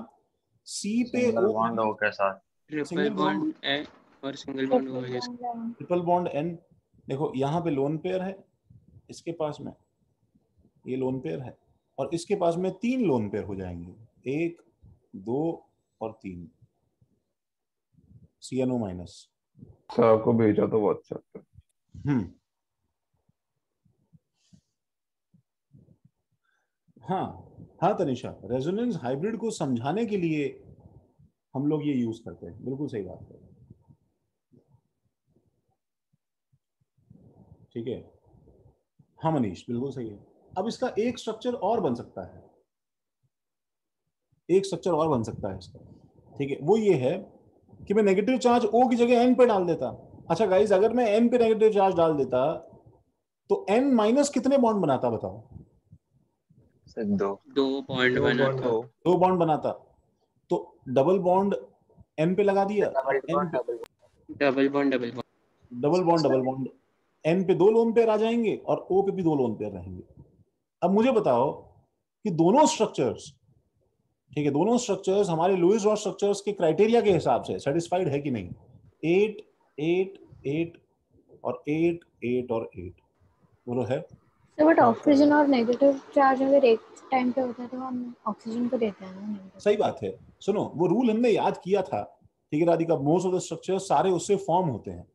C पे सिंगल O, बॉन्ड O के साथ। ट्रिपल सिंगल बॉन्ड, बॉन्ड है और सिंगल बॉन्ड O है। Triple bond N। देखो यहाँ पे लोन पेयर है, इसके पास में ये लोन पेयर है, और इसके पास में 3 लोन पेयर हो जाएंगे, 1 2 और 3, CnO माइनस। सर आपको भेजा तो बहुत अच्छा। हम्म, हाँ हाँ तनिषा, रेजोनेंस हाइब्रिड को समझाने के लिए हम लोग ये यूज करते हैं, बिल्कुल सही बात है। ठीक है, हाँ मनीष बिल्कुल सही है। अब इसका एक स्ट्रक्चर और बन सकता है, एक स्ट्रक्चर और बन सकता है इसका। ठीक है, वो ये है कि मैं नेगेटिव चार्ज O की जगह N पे डाल देता। अच्छा गाइस, अगर मैं N पे नेगेटिव चार्ज डाल देता तो N माइनस कितने बॉन्ड बनाता बताओ? सिर्फ दो। 2 बॉन्ड बना था। 2 बॉन्ड बनाता। तो डबल बॉन्ड N पे लगा दिया, N पे double bond double bond. Double bond N पे 2 लोन पेयर आ जाएंगे और O पे भी 2 लोन पेयर रहेंगे। अब मुझे बताओ कि दोनों स्ट्रक्चर्स, ठीक है, दोनों स्ट्रक्चर्स हमारे लुईस रॉस स्ट्रक्चर्स के क्राइटेरिया के हिसाब से सेटिस्फाइड है कि नहीं? 8 8 8 और 8 8 और 8, बोलो है? तो बट ऑक्सीजन और नेगेटिव चार्ज अगर एक टाइम पे होता है तो हम ऑक्सीजन को देते हैं ना नेगेटिव। सही बात है। सुनो, वो रूल हमने याद किया था, ठीक है Radhika, most of the structures सारे उससे फॉर्म होते हैं।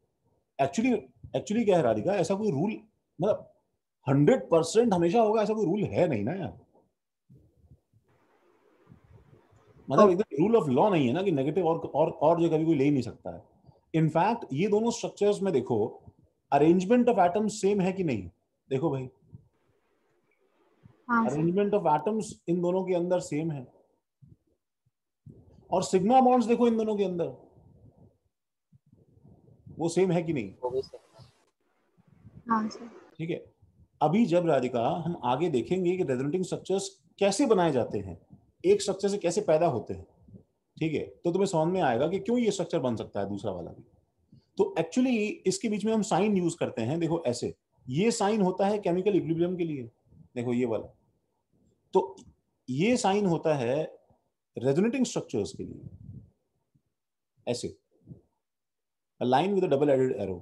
एक्चुअली एक्चुअली क्या है राधिका, ऐसा कोई रूल मतलब 100% हमेशा होगा ऐसा कोई रूल है नहीं ना यार। मतलब एकदम रूल ऑफ लॉ नहीं है ना कि नेगेटिव और जो कभी कोई ले ही नहीं सकता है। इनफैक्ट ये दोनों स्ट्रक्चर्स में देखो, अरेंजमेंट ऑफ एटम्स सेम है कि नहीं? देखो भाई, हाँ sir. Arrangement of atoms in दोनों के अंदर सेम है, और सिग्मा बॉन्ड्स देखो इन दोनों के अंदर, वो सेम है कि नहीं? हाँ सर। ठीक है, अभी जब राधिका हम आगे देखेंगे कि रेजोनेटिंग स्ट्रक्चर्स कैसे बनाए जाते हैं, एक स्ट्रक्चर से कैसे पैदा होते हैं, ठीक है, तो तुम्हें समझ में आएगा कि क्यों ये स्ट्रक्चर बन सकता है दूसरा वाला भी। तो एक्चुअली इसके बीच में हम साइन यूज करते हैं, देखो ऐसे, ये साइन होता है केमिकल इक्विलिब्रियम के लिए, देखो ये वाला, तो ये साइन होता है रेजोनेटिंग स्ट्रक्चर्स के लिए, ऐसे line with double headed arrow.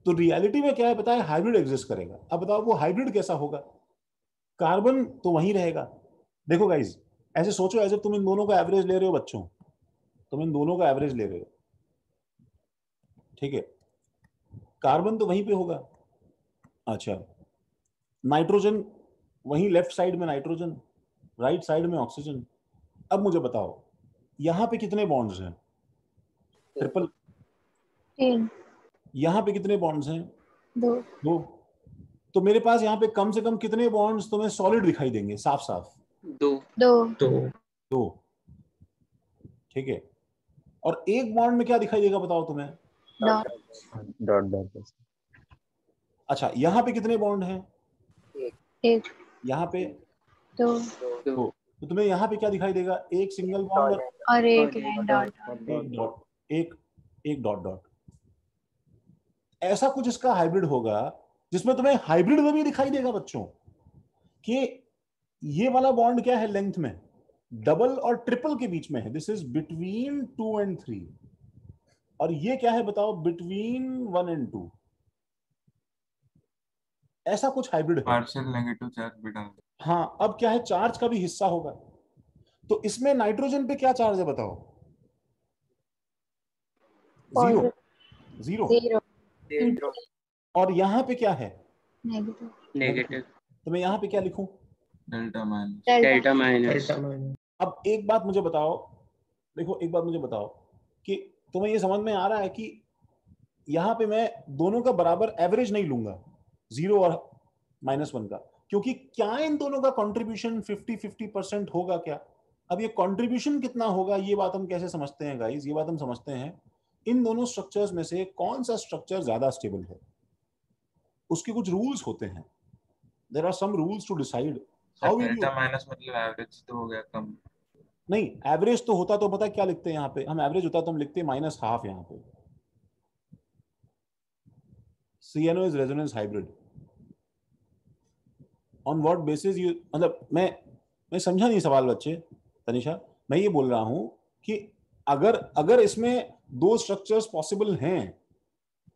तो रियलिटी में क्या है पता है, हाइब्रिड एग्जिस्ट करेगा। अब बताओ वो हाइब्रिड कैसा होगा? कार्बन तो वहीं रहेगा। देखो गाइज, ऐसे सोचो ऐसे तुम इन दोनों का एवरेज ले रहे हो बच्चों, तुम इन दोनों का एवरेज ले रहे हो, ठीक है, कार्बन तो वहीं पे होगा। अच्छा, नाइट्रोजन वहीं लेफ्ट साइड में नाइट्रोजन, राइट साइड में ऑक्सीजन। अब मुझे बताओ यहां पे कितने बॉन्ड्स हैं? ट्रिपल। 3 यहां पे कितने बॉन्ड्स हैं? 2 दो। तो मेरे पास यहाँ पे कम से कम कितने बॉन्ड्स तुम्हें सॉलिड दिखाई देंगे, साफ साफ? 2 2 दो। ठीक है, और एक बॉन्ड में क्या दिखाई देगा बताओ तुम्हें? Dot dot dot. अच्छा, यहाँ पे कितने बॉन्ड हैं? 1 यहाँ पे 2 दो। तो तुम्हें यहाँ पे क्या दिखाई देगा? एक सिंगल बॉन्ड और एक लाइन डॉट। एक डॉट, एक डॉट डॉट। ऐसा कुछ इसका हाइब्रिड होगा जिसमें तुम्हें हाइब्रिड में भी दिखाई देगा बच्चों कि ये वाला बॉन्ड क्या है लेंथ में, डबल और ट्रिपल के बीच में है, दिस इज बिटवीन 2 and 3, और ये क्या है बताओ, बिटवीन 1 and 2। ऐसा कुछ हाइब्रिड है। पार्शियल नेगेटिव चार्ज भी डाल। हाँ, अब क्या है, चार्ज का भी हिस्सा होगा। तो इसमें नाइट्रोजन पे क्या चार्ज है बताओ? जीरो जीरो जीरो और यहाँ पे क्या है नेगेटिव नेगेटिव तो मैं यहाँ पे क्या लिखूं? Delta minus delta minus. अब एक बात मुझे बताओ, देखो एक बात मुझे बताओ कि तुम्हें ये समझ में आ रहा है कि यहाँ पे मैं दोनों का बराबर एवरेज नहीं लूंगा, 0 और -1 का, क्योंकि क्या इन दोनों का कंट्रीब्यूशन 50-50% होगा क्या? अब ये कंट्रीब्यूशन कितना होगा ये बात हम कैसे समझते हैं गाइस? ये बात हम समझते हैं इन दोनों स्ट्रक्चर्स में से कौन सा स्ट्रक्चर ज्यादा स्टेबल है, उसके कुछ रूल्स होते हैं। There are some rules to decide how will delta u. Minus मतलब एवरेज तो हो गया कम। नहीं, एवरेज तो होता तो पता क्या लिखते हैं यहाँ पे हम, एवरेज होता तो हम लिखते हैं -12 यहाँ पे। CNO is resonance hybrid. On what basis you, मतलब मैं समझा नहीं सवाल बच्चे। तनिषा, मैं ये बोल रहा हूं कि अगर इसमें दो स्ट्रक्चर्स पॉसिबल हैं,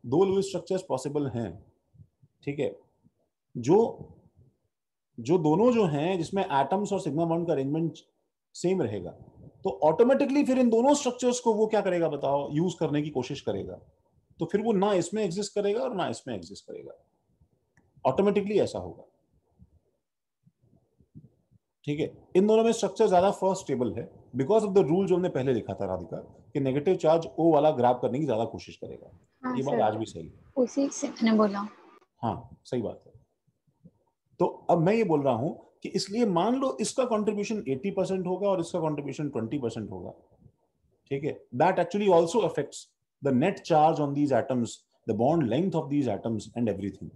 दो लुईस स्ट्रक्चर्स पॉसिबल हैं, ठीक है, जो दोनों जो हैं जिसमें एटम्स और सिग्मा बॉन्ड का अरेंजमेंट सेम रहेगा, तो ऑटोमेटिकली फिर इन दोनों स्ट्रक्चर्स को वो क्या करेगा बताओ, यूज करने की कोशिश करेगा। तो फिर वो ना इसमें एग्जिस्ट करेगा और ना इसमें एग्जिस्ट करेगा, ऑटोमेटिकली ऐसा होगा। ठीक है, इन दोनों में स्ट्रक्चर ज्यादा फर्स्ट स्टेबल है बिकॉज ऑफ द रूल जो हमने पहले लिखा था राधिका, कि नेगेटिव चार्ज O वाला ग्रैब करने की ज्यादा कोशिश करेगा। हाँ ये बात सर, आज भी सही है। उसी से मैंने बोला। हाँ सही बात है। तो अब मैं ये बोल रहा हूं कि इसलिए मान लो इसका कंट्रीब्यूशन 80% होगा और इसका कंट्रीब्यूशन 20% होगा, ठीक है, that actually also affects the net charge on these atoms, the bond length of these atoms and everything.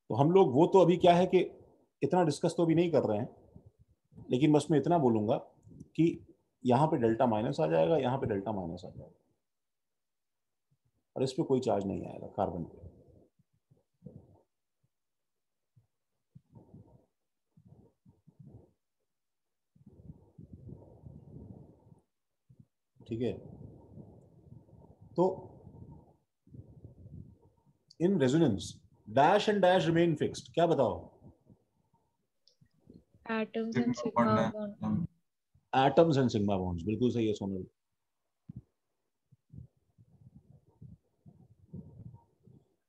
तो हम लोग वो तो अभी क्या है कि इतना डिस्कस तो अभी नहीं कर रहे हैं, लेकिन बस मैं इतना बोलूंगा कि यहां पे डेल्टा माइनस आ जाएगा, यहां पे डेल्टा माइनस आ जाएगा, और इस पे कोई चार्ज नहीं आएगा कार्बन पे। ठीक है, तो in resonance dash and dash remain fixed, क्या बताओ? Atoms and sigma bond. Atoms and sigma bonds, बिल्कुल सही है Sonal.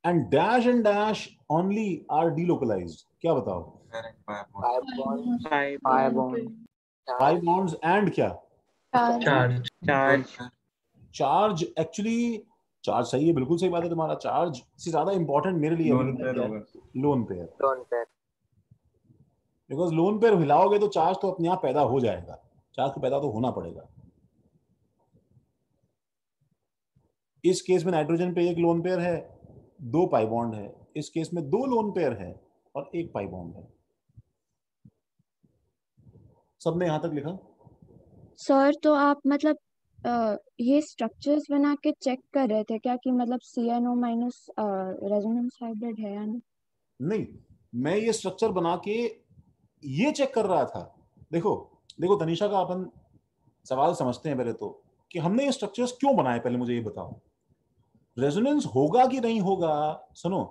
And dash only are delocalized, क्या बताओ? Pi bond. Pi bonds and क्या? Charge. Charge charge actually, charge सही है, बिल्कुल सही बात है तुम्हारा। चार्ज से ज्यादा इंपॉर्टेंट मेरे लिए लोन पेयर होगा। Lone pair, because lone pair हिलाओगे तो चार्ज तो अपने आप पैदा हो जाएगा, चार्ज को पैदा तो होना पड़ेगा। इस केस में नाइट्रोजन पे एक लोन पेयर है, 2 पाई बॉन्ड है। इस केस में 2 लोन पेयर है और 1 पाई बॉन्ड है। सबने यहां तक लिखा? सर तो आप मतलब ये स्ट्रक्चर्स बना के चेक कर रहे थे क्या कि मतलब CNO माइनस रेजोनेंस हाइब्रिड है या नहीं? नहीं, मैं ये स्ट्रक्चर बना के ये चेक कर रहा था। देखो देखो तनीषा का अपन सवाल समझते हैं पहले तो, कि हमने ये स्ट्रक्चर्स क्यों बनाए, पहले मुझे ये बताओ। रेजोनेंस होगा कि नहीं होगा? सुनो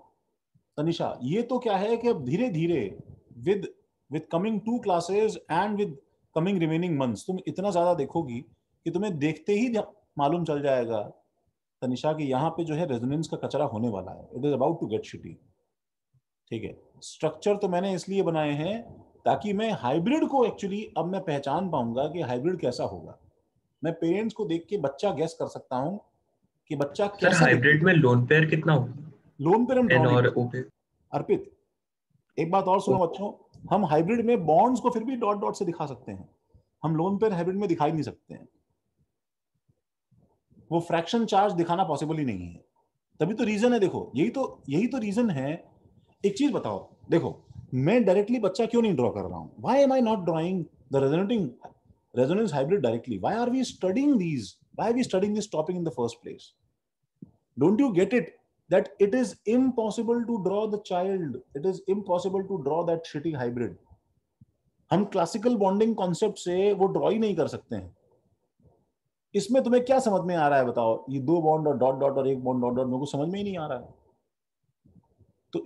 तनीषा, ये तो क्या है कि अब धीरे धीरे with with coming 2 classes and with coming remaining months तुम इतना ज्यादा देखोगी कि तुम्हें देखते ही मालूम चल जाएगा तनिषा कि यहाँ पे जो है रेजोनेंस का कचरा होने वाला है। It is about to get shitty. ठीक है, स्ट्रक्चर तो मैंने इसलिए बनाए हैं ताकि मैं हाइब्रिड को एक्चुअली अब मैं पहचान पाऊंगा कि हाइब्रिड कैसा होगा। मैं पेरेंट्स को देख के बच्चा गेस कर सकता हूँ कि बच्चा सर कैसा हाइब्रिड में लोन पेयर कितना होगा? लोन पेयर हम एन draw और नहीं ओ करते। पे। अर्पित एक बात और सुनो बच्चों, हम हाइब्रिड में बॉन्ड्स को फिर भी डॉट डॉट से दिखा सकते हैं, हम लोन पेयर हाइब्रिड में दिखाई नहीं सकते हैं। वो फ्रैक्शन चार्ज दिखाना पॉसिबल ही नहीं है। तभी तो रीजन है, देखो यही तो रीजन है। एक चीज बताओ, देखो मैं डायरेक्टली बच्चा क्यों नहीं ड्रॉ कर रहा हूं? Why am I not drawing the resonating resonance hybrid directly? Why are we studying these? Why are we studying this topic in the first place? Don't you get it that it is impossible to draw the child, it is impossible to draw that shitty hybrid? हम classical bonding concept से वो draw ही नहीं कर सकते हैं। इसमें तुम्हें क्या समझ में आ रहा है बताओ? ये 2 बॉन्ड और डॉट डॉट और 1 बॉन्ड डॉट डॉट मेरे को समझ में ही नहीं आ रहा है। तो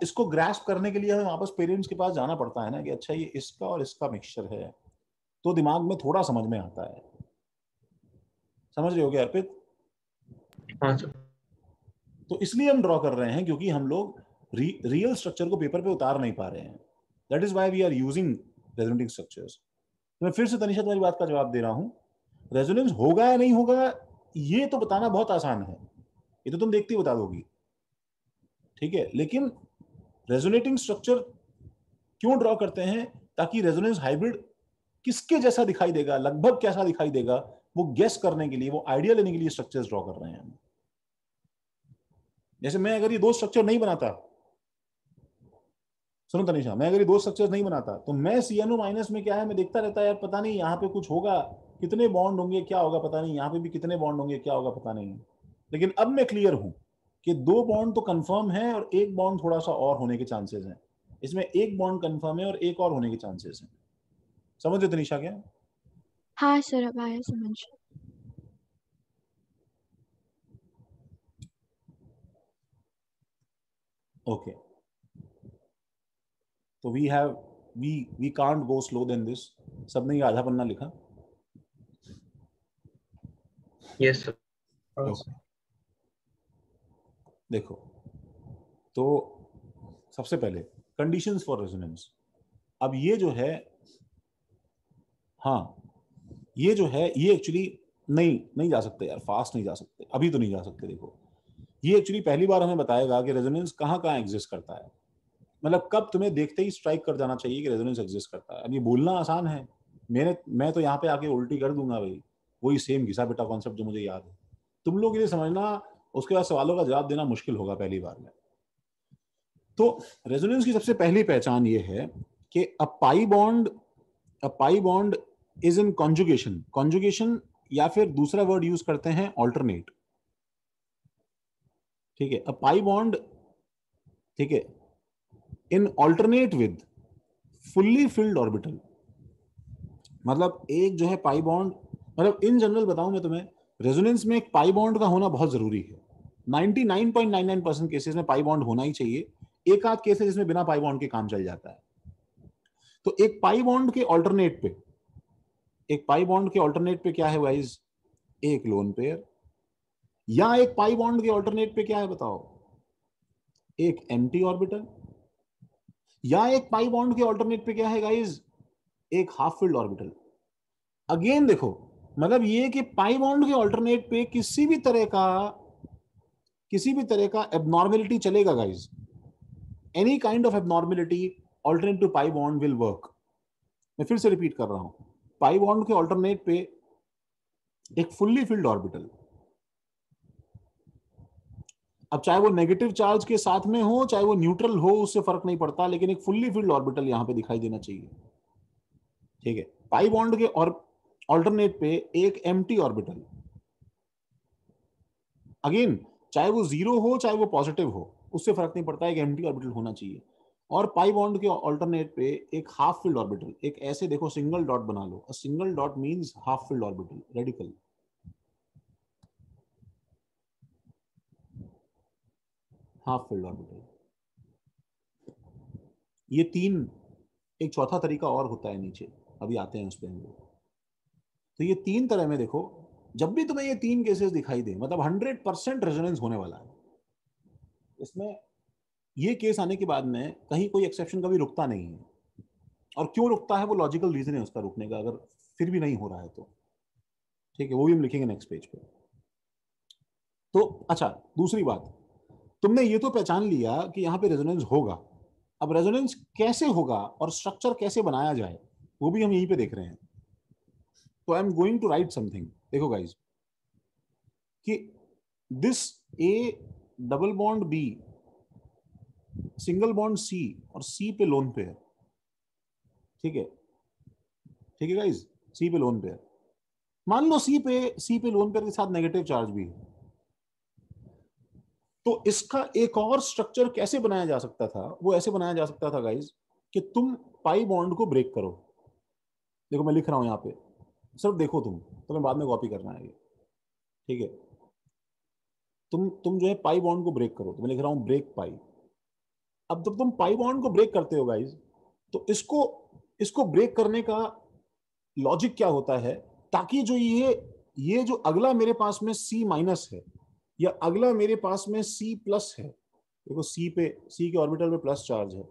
इसको ग्रास्प करने के लिए हमें वापस पेरेंट्स के पास जाना पड़ता है ना, कि अच्छा ये इसका और इसका मिक्सचर है, तो दिमाग में थोड़ा समझ में आता है। समझ रहे हो क्या अर्पित? हाँ सर। तो इसलिए हम ड्रॉ कर रहे हैं क्योंकि हम लोग रियल स्ट्रक्चर को पेपर पे उतार नहीं पा रहे हैं. That is why we are using resonating structures. तो मैं फिर से तनिषा तुम्हारी बात का जवाब दे रहा हूं. रेजोनेंस होगा या नहीं होगा ये तो बताना बहुत आसान है, ये तो तुम देखते ही बता दोगी, ठीक है. लेकिन रेजोनेटिंग स्ट्रक्चर क्यों ड्रॉ करते हैं? ताकि रेजोनेंस हाइब्रिड किसके जैसा दिखाई देगा, लगभग कैसा दिखाई देगा, वो गेस करने के लिए, वो आइडिया लेने के लिए स्ट्रक्चर्स ड्रॉ कर रहे हैं. जैसे मैं अगर ये दो स्ट्रक्चर नहीं बनाता, सुनो तनिषा, मैं अगर ये दो स्ट्रक्चर्स नहीं बनाता तो मैं CNO माइनस में क्या है मैं देखता रहता यार, पता नहीं यहाँ पे कुछ होगा, कितने बॉन्ड होंगे क्या होगा पता नहीं, यहाँ पे भी कितने बॉन्ड होंगे क्या होगा पता नहीं. लेकिन अब मैं क्लियर हूं कि दो बॉन्ड तो कंफर्म है और एक बॉन्ड थोड़ा सा और होने के चांसेस हैं. इसमें एक बॉन्ड कंफर्म है और एक और होने के चांसेस हैं. समझ रहे तनिषा क्या? हाँ सर, अब आया समझ। ओके, तो we can't go slow than this. सबने ये आधा पन्ना लिखा? Yes sir. ओके, देखो तो सबसे पहले कंडीशंस फॉर रेजोनेंस. अब ये जो है, हाँ ये जो है ये एक्चुअली नहीं जा सकते यार, फास्ट नहीं जा सकते, अभी तो नहीं जा सकते. देखो ये एक्चुअली पहली बार हमें बताएगा कि रेजोनेंस कहाँ एग्जिस्ट करता है. मतलब कब तुम्हें देखते ही स्ट्राइक कर जाना चाहिए कि रेजोनेंस एग्जिस्ट करता है. अब ये बोलना आसान है, मैं तो यहाँ पे आके उल्टी कर दूंगा भाई, वही सेम घिसा पिटा कॉन्सेप्ट जो मुझे याद है. तुम लोग इसे समझना, उसके बाद सवालों का जवाब देना मुश्किल होगा पहली बार में. तो रेजोनेंस की सबसे पहली पहचान ये है कि a pi bond is in conjugation या फिर दूसरा वर्ड यूज करते हैं ऑल्टरनेट. ठीक है, अ पाई बॉन्ड, ठीक है, इन alternate with fully filled orbital. मतलब एक जो है पाई बॉन्ड, मतलब इन जनरल बताऊं मैं तुम्हें, रेजोनेंस में एक पाई बॉन्ड का होना बहुत जरूरी है. 99.99% केसेस में पाई बॉन्ड होना ही चाहिए. एक आध केस है जिसमें बिना पाई बॉन्ड के काम चल जाता है. तो एक पाई बॉन्ड के ऑल्टरनेट पे क्या है गाइस? एक लोन पेयर. या एक पाई बॉन्ड के ऑल्टरनेट पे क्या है बताओ? एक एम्प्टी ऑर्बिटल. या एक पाई बॉन्ड के ऑल्टरनेट पे क्या है गाइस? एक हाफ फिल्ड ऑर्बिटल. अगेन देखो, मतलब ये कि पाई बॉन्ड के ऑल्टरनेट पे किसी भी तरह का एबनॉर्मेलिटी चलेगा guys. Any kind of abnormality alternate to pi bond will work. मैं फिर से रिपीट कर रहा हूं, पाई बॉन्ड के ऑल्टरनेट पे एक फुल्ली फिल्ड ऑर्बिटल. अब चाहे वो नेगेटिव चार्ज के साथ में हो, चाहे वो न्यूट्रल हो, उससे फर्क नहीं पड़ता, लेकिन एक फुल्ली फिल्ड ऑर्बिटल यहां पे दिखाई देना चाहिए. ठीक है, पाई बॉन्ड के और ऑल्टरनेट पे एक एम्प्टी ऑर्बिटल. अगेन चाहे वो जीरो हो चाहे वो पॉजिटिव हो, उससे फर्क नहीं पड़ता, एक एम्प्टी ऑर्बिटल होना चाहिए. और पाई बॉन्ड के ऑल्टरनेट पे एक हाफ फिल्ड ऑर्बिटल. एक ऐसे देखो सिंगल डॉट बना लो. A single dot means half filled orbital, radical. Half filled orbital. ये तीन, एक चौथा तरीका और होता है नीचे, अभी आते हैं उस पर हम लोग. तो ये तीन तरह में देखो, जब भी तुम्हें ये तीन केसेस दिखाई दे, मतलब 100% रेजोनेंस होने वाला है. इसमें ये केस आने के बाद में कहीं कोई एक्सेप्शन कभी रुकता नहीं है. और क्यों रुकता है, वो लॉजिकल रीजन है उसका रुकने का, अगर फिर भी नहीं हो रहा है तो. ठीक है, वो भी हम लिखेंगे नेक्स्ट पेज पे. तो अच्छा, दूसरी बात, तुमने ये तो पहचान लिया कि यहाँ पे रेजोनेंस होगा. अब रेजोनेंस कैसे होगा और स्ट्रक्चर कैसे बनाया जाए, वो भी हम यहीं पे देख रहे हैं. तो I am going to write something. देखो गाइज, कि this A double bond B, single bond C और सी पे लोन पेयर. ठीक है गाइज, सी पे लोन पेयर. मान लो सी पे लोन पेयर के साथ नेगेटिव चार्ज भी है. तो इसका एक और स्ट्रक्चर कैसे बनाया जा सकता था? वो ऐसे बनाया जा सकता था गाइज कि तुम पाई बॉन्ड को ब्रेक करो. देखो मैं लिख रहा हूं यहाँ पे, सिर्फ देखो तुम्हें बाद में कॉपी करना है ये. ठीक है, तुम जो है पाई बॉन्ड को ब्रेक करो. तो मैं लिख रहा हूं ब्रेक पाई. अब जब तुम पाई बॉन्ड को ब्रेक करते हो गाइज, तो इसको ब्रेक करने का लॉजिक क्या होता है, ताकि जो ये जो अगला मेरे पास में C माइनस है, या अगला मेरे पास में C प्लस है, देखो C के ऑर्बिटल पे प्लस चार्ज है,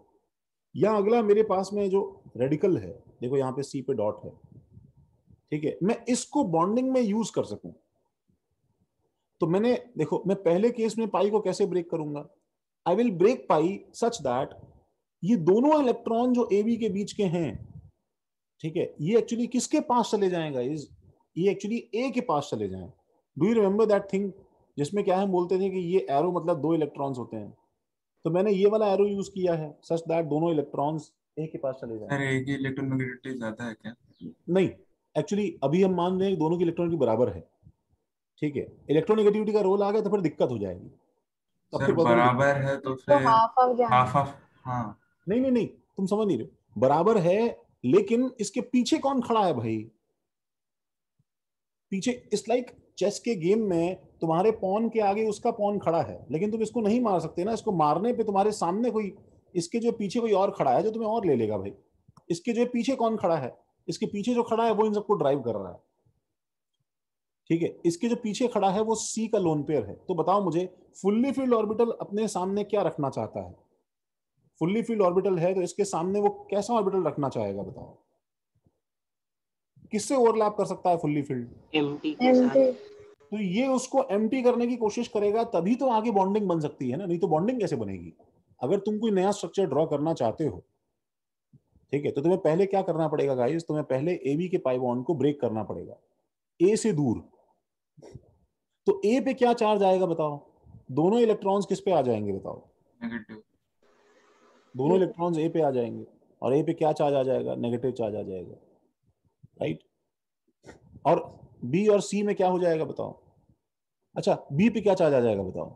या अगला मेरे पास में जो रेडिकल है, देखो यहाँ पे C पे डॉट है, ठीक है, मैं इसको बॉन्डिंग में यूज कर सकूं। तो मैंने देखो, मैं पहले केस में पाई को कैसे ब्रेक करूंगा, I will break pi such that ये दोनों इलेक्ट्रॉन जो AB के बीच के हैं, ठीक है, ये एक्चुअली किसके पास चले जाएंगे, ये एक्चुअली A के पास चले जाएं। Do you remember that thing, जिसमें क्या हम बोलते थे कि ये एरो मतलब 2 इलेक्ट्रॉन्स होते हैं, तो मैंने ये वाला एरो यूज किया है सच दैट दोनों इलेक्ट्रॉन्स A के पास चले जाएं। सर एक ही इलेक्ट्रोनेगेटिविटी ज्यादा है क्या? नहीं, एक्चुअली अभी हम मान रहे हैं कि दोनों की इलेक्ट्रॉनिटी बराबर है, ठीक है, इलेक्ट्रोनेगेटिविटी का रोल आ गया तो फिर दिक्कत हो जाएगी। तब सर फिर पता नहीं बराबर है तो तो फिर हाफ ऑफ जाना हाफ ऑफ, हाँ नहीं नहीं नहीं, तुम समझ नहीं रहे हो, बराबर है लेकिन इसके पीछे कौन खड़ा है भाई, पीछे इट्स लाइक चेस के गेम में तुम्हारे पॉन के आगे उसका पॉन खड़ा है, लेकिन तुम इसको नहीं मार सकते ना, इसको मारने पे तुम्हारे सामने कोई, इसके जो पीछे कोई और खड़ा है जो तुम्हें और ले लेगा भाई। इसके जो पीछे कौन खड़ा है, इसके पीछे जो खड़ा है वो इन सबको ड्राइव कर रहा है, ठीक है, इसके जो पीछे खड़ा है वो C का लोन पेयर है। तो बताओ मुझे, फुल्ली फील्ड ऑर्बिटल अपने सामने क्या रखना चाहता है, फुल्ली फील्ड ऑर्बिटल है तो इसके सामने वो कैसा ऑर्बिटल रखना चाहेगा, बताओ किससे ओवरलैप कर सकता है फुल्ली फील्ड, एम्प्टी के साथ। एम्प्टी। तो ये उसको एम्प्टी करने की कोशिश करेगा, तभी तो आगे बॉन्डिंग बन सकती है ना, नहीं तो बॉन्डिंग कैसे बनेगी। अगर तुम कोई नया स्ट्रक्चर ड्रॉ करना चाहते हो, ठीक है, तो तुम्हें पहले क्या करना पड़ेगा गाइस, तुम्हें पहले AB के पाई बॉन्ड को ब्रेक करना पड़ेगा A से दूर। तो A पे क्या चार्ज आएगा बताओ, दोनों इलेक्ट्रॉन्स किस पे आ जाएंगे बताओ, नेगेटिव। दोनों इलेक्ट्रॉन्स A पे आ जाएंगे, और A पे क्या चार्ज आ जाएगा, नेगेटिव चार्ज आ जाएगा, राइट। और B और C में क्या हो जाएगा बताओ, अच्छा B पे क्या चार्ज आ जाएगा बताओ,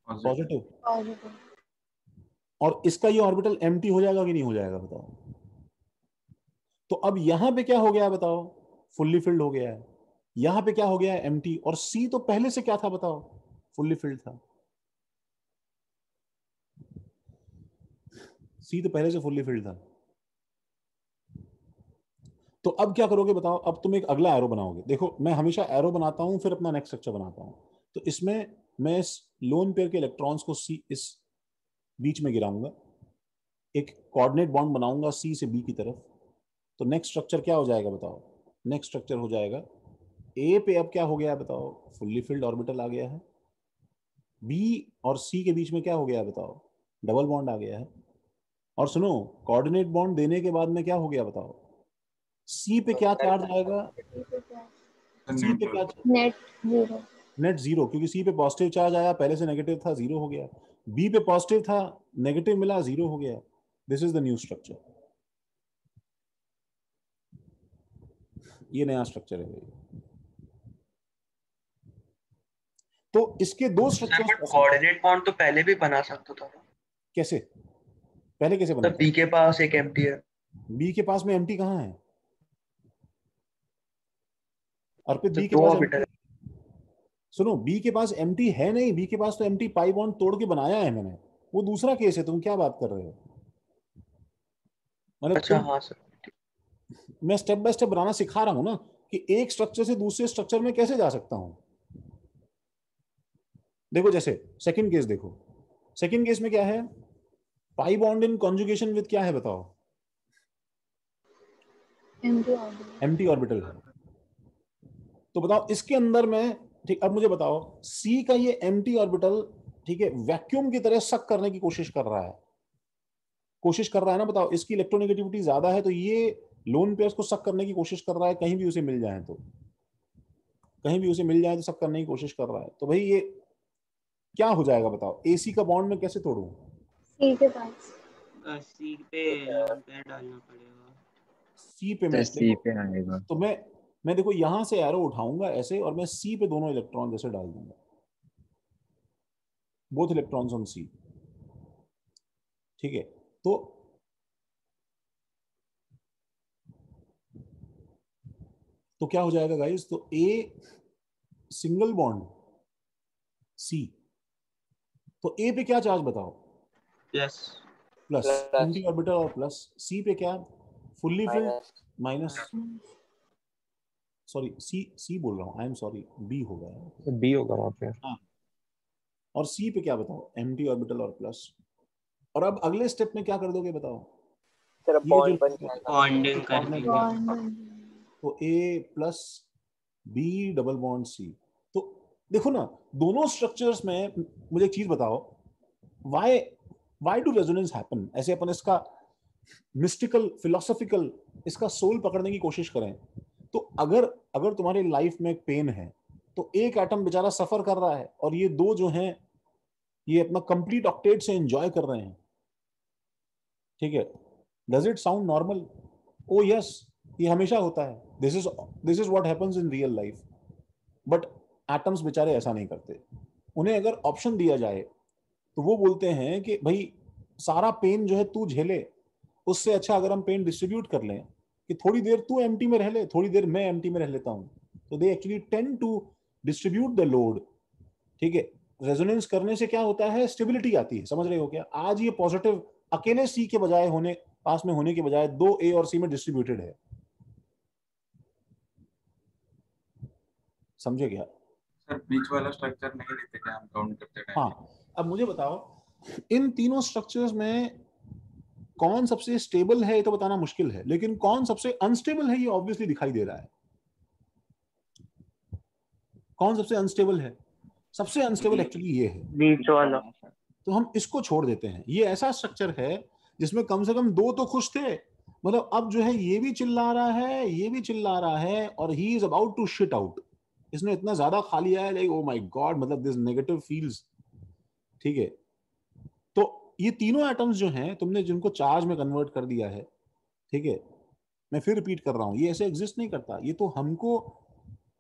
पॉजिटिव, पॉजिटिव। और इसका ये ऑर्बिटल एम्प्टी हो जाएगा कि नहीं हो जाएगा बताओ। तो अब यहां पे क्या हो गया बताओ, फुल्ली फिल्ड हो गया है, यहां पे क्या हो गया है, एम्प्टी, और C तो पहले से क्या था बताओ, फुल्ली फिल्ड था, C तो पहले से फुल्ली फिल्ड था। तो अब क्या करोगे बताओ, अब तुम एक अगला एरो बनाओगे, देखो मैं हमेशा एरो बनाता हूं फिर अपना नेक्स्ट स्ट्रक्चर बनाता हूं, तो इसमें मैं इस लोन पेयर के इलेक्ट्रॉन्स को C इस बीच में गिराऊंगा, एक कोऑर्डिनेट बॉन्ड बनाऊंगा C से B की तरफ। तो नेक्स्ट स्ट्रक्चर क्या हो जाएगा बताओ, नेक्स्ट स्ट्रक्चर हो जाएगा A पे अब क्या हो गया है बताओ, फुल्ली फिल्ड ऑर्बिटल आ गया है, B और C के बीच में क्या हो गया है बताओ, डबल बॉन्ड आ गया है, और सुनो कोऑर्डिनेट बॉन्ड देने के बाद में क्या हो गया बताओ, C पे क्या चार्ज आएगा, C पे क्या, नेट जीरो। नेट जीरो, क्योंकि C पे पॉजिटिव चार्ज आया, पहले से नेगेटिव था, जीरो हो गया, B पे पॉजिटिव था, नेगेटिव मिला, जीरो हो गया। This is the new structure, ये नया स्ट्रक्चर है भाई। तो इसके दो sir structures but coordinate bond तो पहले भी बना सकता था ना? कैसे, पहले कैसे बना, मतलब बी के पास एक एम्प्टी है, B के पास में एम्प्टी कहाँ है, अर्पित तो B के दो पास ऑर्बिटल एम्प्टी, है। सुनो B के पास एम्प्टी है नहीं, B के पास तो एम्प्टी पाई बॉन्ड तोड़ के बनाया है मैंने, वो दूसरा केस है, तुम क्या बात कर रहे हो, मतलब अच्छा तुम, हाँ सर। मैं स्टेप बाय स्टेप बनाना सिखा रहा हूं ना, कि एक स्ट्रक्चर से दूसरे स्ट्रक्चर में कैसे जा सकता हूं। देखो जैसे सेकंड केस देखो, सेकंड केस में क्या है, पाई बॉन्ड इन कॉन्जुगेशन विद क्या है बताओ, एम्प्टी ऑर्बिटल। एम्प्टी ऑर्बिटल है। तो बताओ इसके अंदर में, ठीक, अब मुझे बताओ C का ये एम्प्टी ऑर्बिटल, ठीक है, वैक्यूम की तरह सक करने की कोशिश कर रहा है, कोशिश कर रहा है ना, बताओ इसकी इलेक्ट्रोनेगेटिविटी ज्यादा है, तो ये लोन पेयर्स को सक करने की कोशिश कर रहा है, कहीं भी उसे मिल जाए तो, कहीं भी उसे मिल जाए तो सक करने की कोशिश कर रहा है। तो भाई ये क्या हो जाएगा बताओ, AC का बॉन्ड में कैसे तोड़ूं, C के पास। C पे लोन पेयर डालना पड़ेगा। C पे तो मैं C देखो, पे आएगा। तो मैं देखो यहां से एरो उठाऊंगा ऐसे, और मैं C पे दोनों इलेक्ट्रॉन जैसे डाल दूंगा, बोथ इलेक्ट्रॉन्स ऑन C, ठीक है। तो क्या हो जाएगा गाइस, तो A सिंगल बॉन्ड C, तो A पे क्या चार्ज बताओ, प्लस प्लस, एम्प्टी ऑर्बिटल और प्लस, C पे क्या, fully filled minus, sorry C बोल रहा हूँ, आई एम सॉरी, B हो गया है, B होगा वहाँ पे। हाँ और C पे क्या बताओ, एम्प्टी ऑर्बिटल और प्लस। और अब अगले स्टेप में क्या कर दोगे बताओ, सर ये बॉन्ड जो बन जाएगा। बॉन्डिंग कर बॉन्ड देंगे। बॉन्ड तो A plus B double bond C। तो देखो ना, दोनों स्ट्रक्चर्स में मुझे एक चीज बताओ, व्हाई डू रेजोनेंस हैपन? ऐसे अपन इसका मिस्टिकल फिलोसॉफिकल इसका सोल पकड़ने की कोशिश करें तो अगर अगर तुम्हारी लाइफ में एक पेन है तो एक एटम बेचारा सफर कर रहा है और ये दो जो हैं ये अपना कंप्लीट ऑक्टेट से एंजॉय कर रहे हैं, ठीक है? Does it sound normal? O yes, ये हमेशा होता है। This is what happens in real life. But atoms बेचारे ऐसा नहीं करते। उन्हें अगर ऑप्शन दिया जाए तो वो बोलते हैं कि भाई सारा पेन जो है तू झेले, उससे अच्छा अगर हम पेन डिस्ट्रीब्यूट कर लें कि थोड़ी देर तू एम्प्टी में रह ले, थोड़ी देर मैं एम्प्टी में रह लेता हूं, तो they actually tend to distribute the load, ठीक है? रेजोनेंस करने से क्या होता है, स्टेबिलिटी आती है। समझ रहे हो क्या? आज ये पॉजिटिव अकेले सी के बजाय होने पास में होने के बजाय दो ए और सी में डिस्ट्रीब्यूटेड है। समझे क्या? सर बीच वाला स्ट्रक्चर नहीं लेते क्या हम काउंट करते टाइम? हाँ, अब मुझे बताओ इन तीनों स्ट्रक्चर्स में कौन सबसे स्टेबल है ये तो बताना मुश्किल है, लेकिन कौन सबसे अनस्टेबल है ये ऑब्वियसली दिखाई दे रहा है। कौन सबसे अनस्टेबल है? सबसे अनस्टेबल एक्चुअली ये है। बीच वाला। तो हम इसको छोड़ देते हैं। ये ऐसा स्ट्रक्चर है जिसमें कम से कम दो तो खुश थे, मतलब अब जो है ये भी चिल्ला रहा है, ये भी चिल्ला रहा है, और he is about to shit out. इसने इतना ज्यादा खा लिया है, लाइक ओ माय गॉड, मतलब दिस नेगेटिव फील्स, ठीक है? तो ये तीनों एटम्स जो हैं तुमने जिनको चार्ज में कन्वर्ट कर दिया है, ठीक है? मैं फिर रिपीट कर रहा हूं, ये ऐसे एग्जिस्ट नहीं करता। ये तो हमको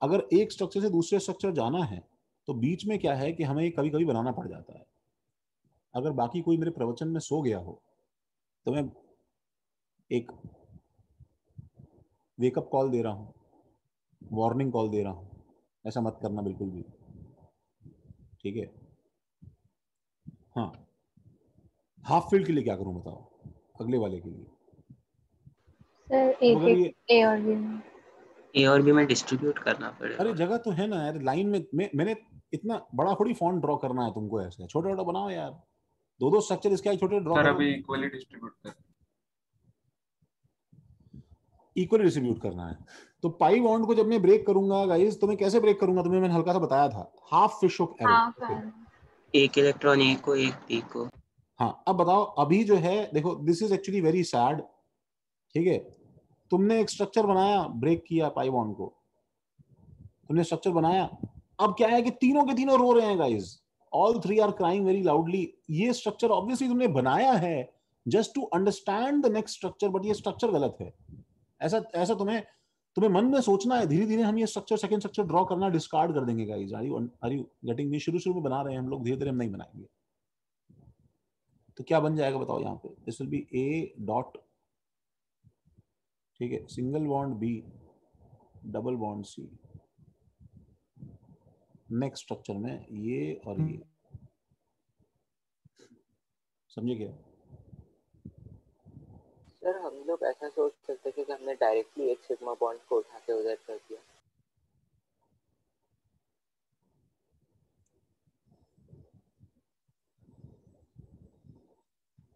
अगर एक स्ट्रक्चर से दूसरे स्ट्रक्चर जाना है तो बीच में क्या है कि हमें कभी कभी बनाना पड़ जाता है। अगर बाकी कोई मेरे प्रवचन में सो गया हो तो मैं एक वेकअप कॉल दे रहा हूं, वार्निंग कॉल दे रहा हूं, ऐसा मत करना बिल्कुल भी, ठीक है? हाँ, हाफ फील्ड के लिए क्या करूं बताओ, अगले वाले के लिए? सर अब एक अगर एक ये, ए और बी में। ए और बी में डिस्ट्रीब्यूट करना अरे पड़ेगा। जगह तो है ना यार, लाइन में मैंने इतना बड़ा थोड़ी फॉन्ट ड्रॉ करना है तुमको, ऐसे छोटा छोटा बनाओ यार। दो दो स्ट्रक्चर इसके छोटे ड्रॉ सर करो। अभी इक्वली डिस्ट्रीब्यूट कर। इक्वली डिस्ट्रीब्यूट करना है तो पाई बॉन्ड को जब मैं ब्रेक करूंगा गाइस, तो मैं कैसे ब्रेक करूंगा तुम्हें मैंने हल्का सा बताया था, half fish of arrow. Half एक इलेक्ट्रॉन ए को एक बी को। हाँ, अब बताओ, अभी जो है देखो, this is actually very sad, ठीक है? तुमने एक स्ट्रक्चर बनाया, ब्रेक किया पाई बॉन्ड को, तुमने स्ट्रक्चर बनाया, अब क्या है कि तीनों के तीनों रो रहे हैं guys, all three are crying very loudly. ये स्ट्रक्चर ऑब्वियसली तुमने बनाया है just to understand the next structure, but ये स्ट्रक्चर गलत है। ऐसा ऐसा तुम्हें तुम्हें मन में सोचना है। धीरे धीरे हम ये स्ट्रक्चर, सेकंड स्ट्रक्चर ड्रॉ करना डिस्कार्ड कर देंगे guys. Are you getting me? शुरू शुरू में बना रहे हैं हम लोग, धीरे धीरे हम नहीं बनाएंगे। तो क्या बन जाएगा बताओ यहाँ पे? This will be a dot, ठीक है, single bond B double bond C, next structure में ये और ये। समझे क्या? सर हम लोग ऐसा सोच सकते थे कि हमने डायरेक्टली एक सिग्मा बॉन्ड को उठा के उधर कर दिया।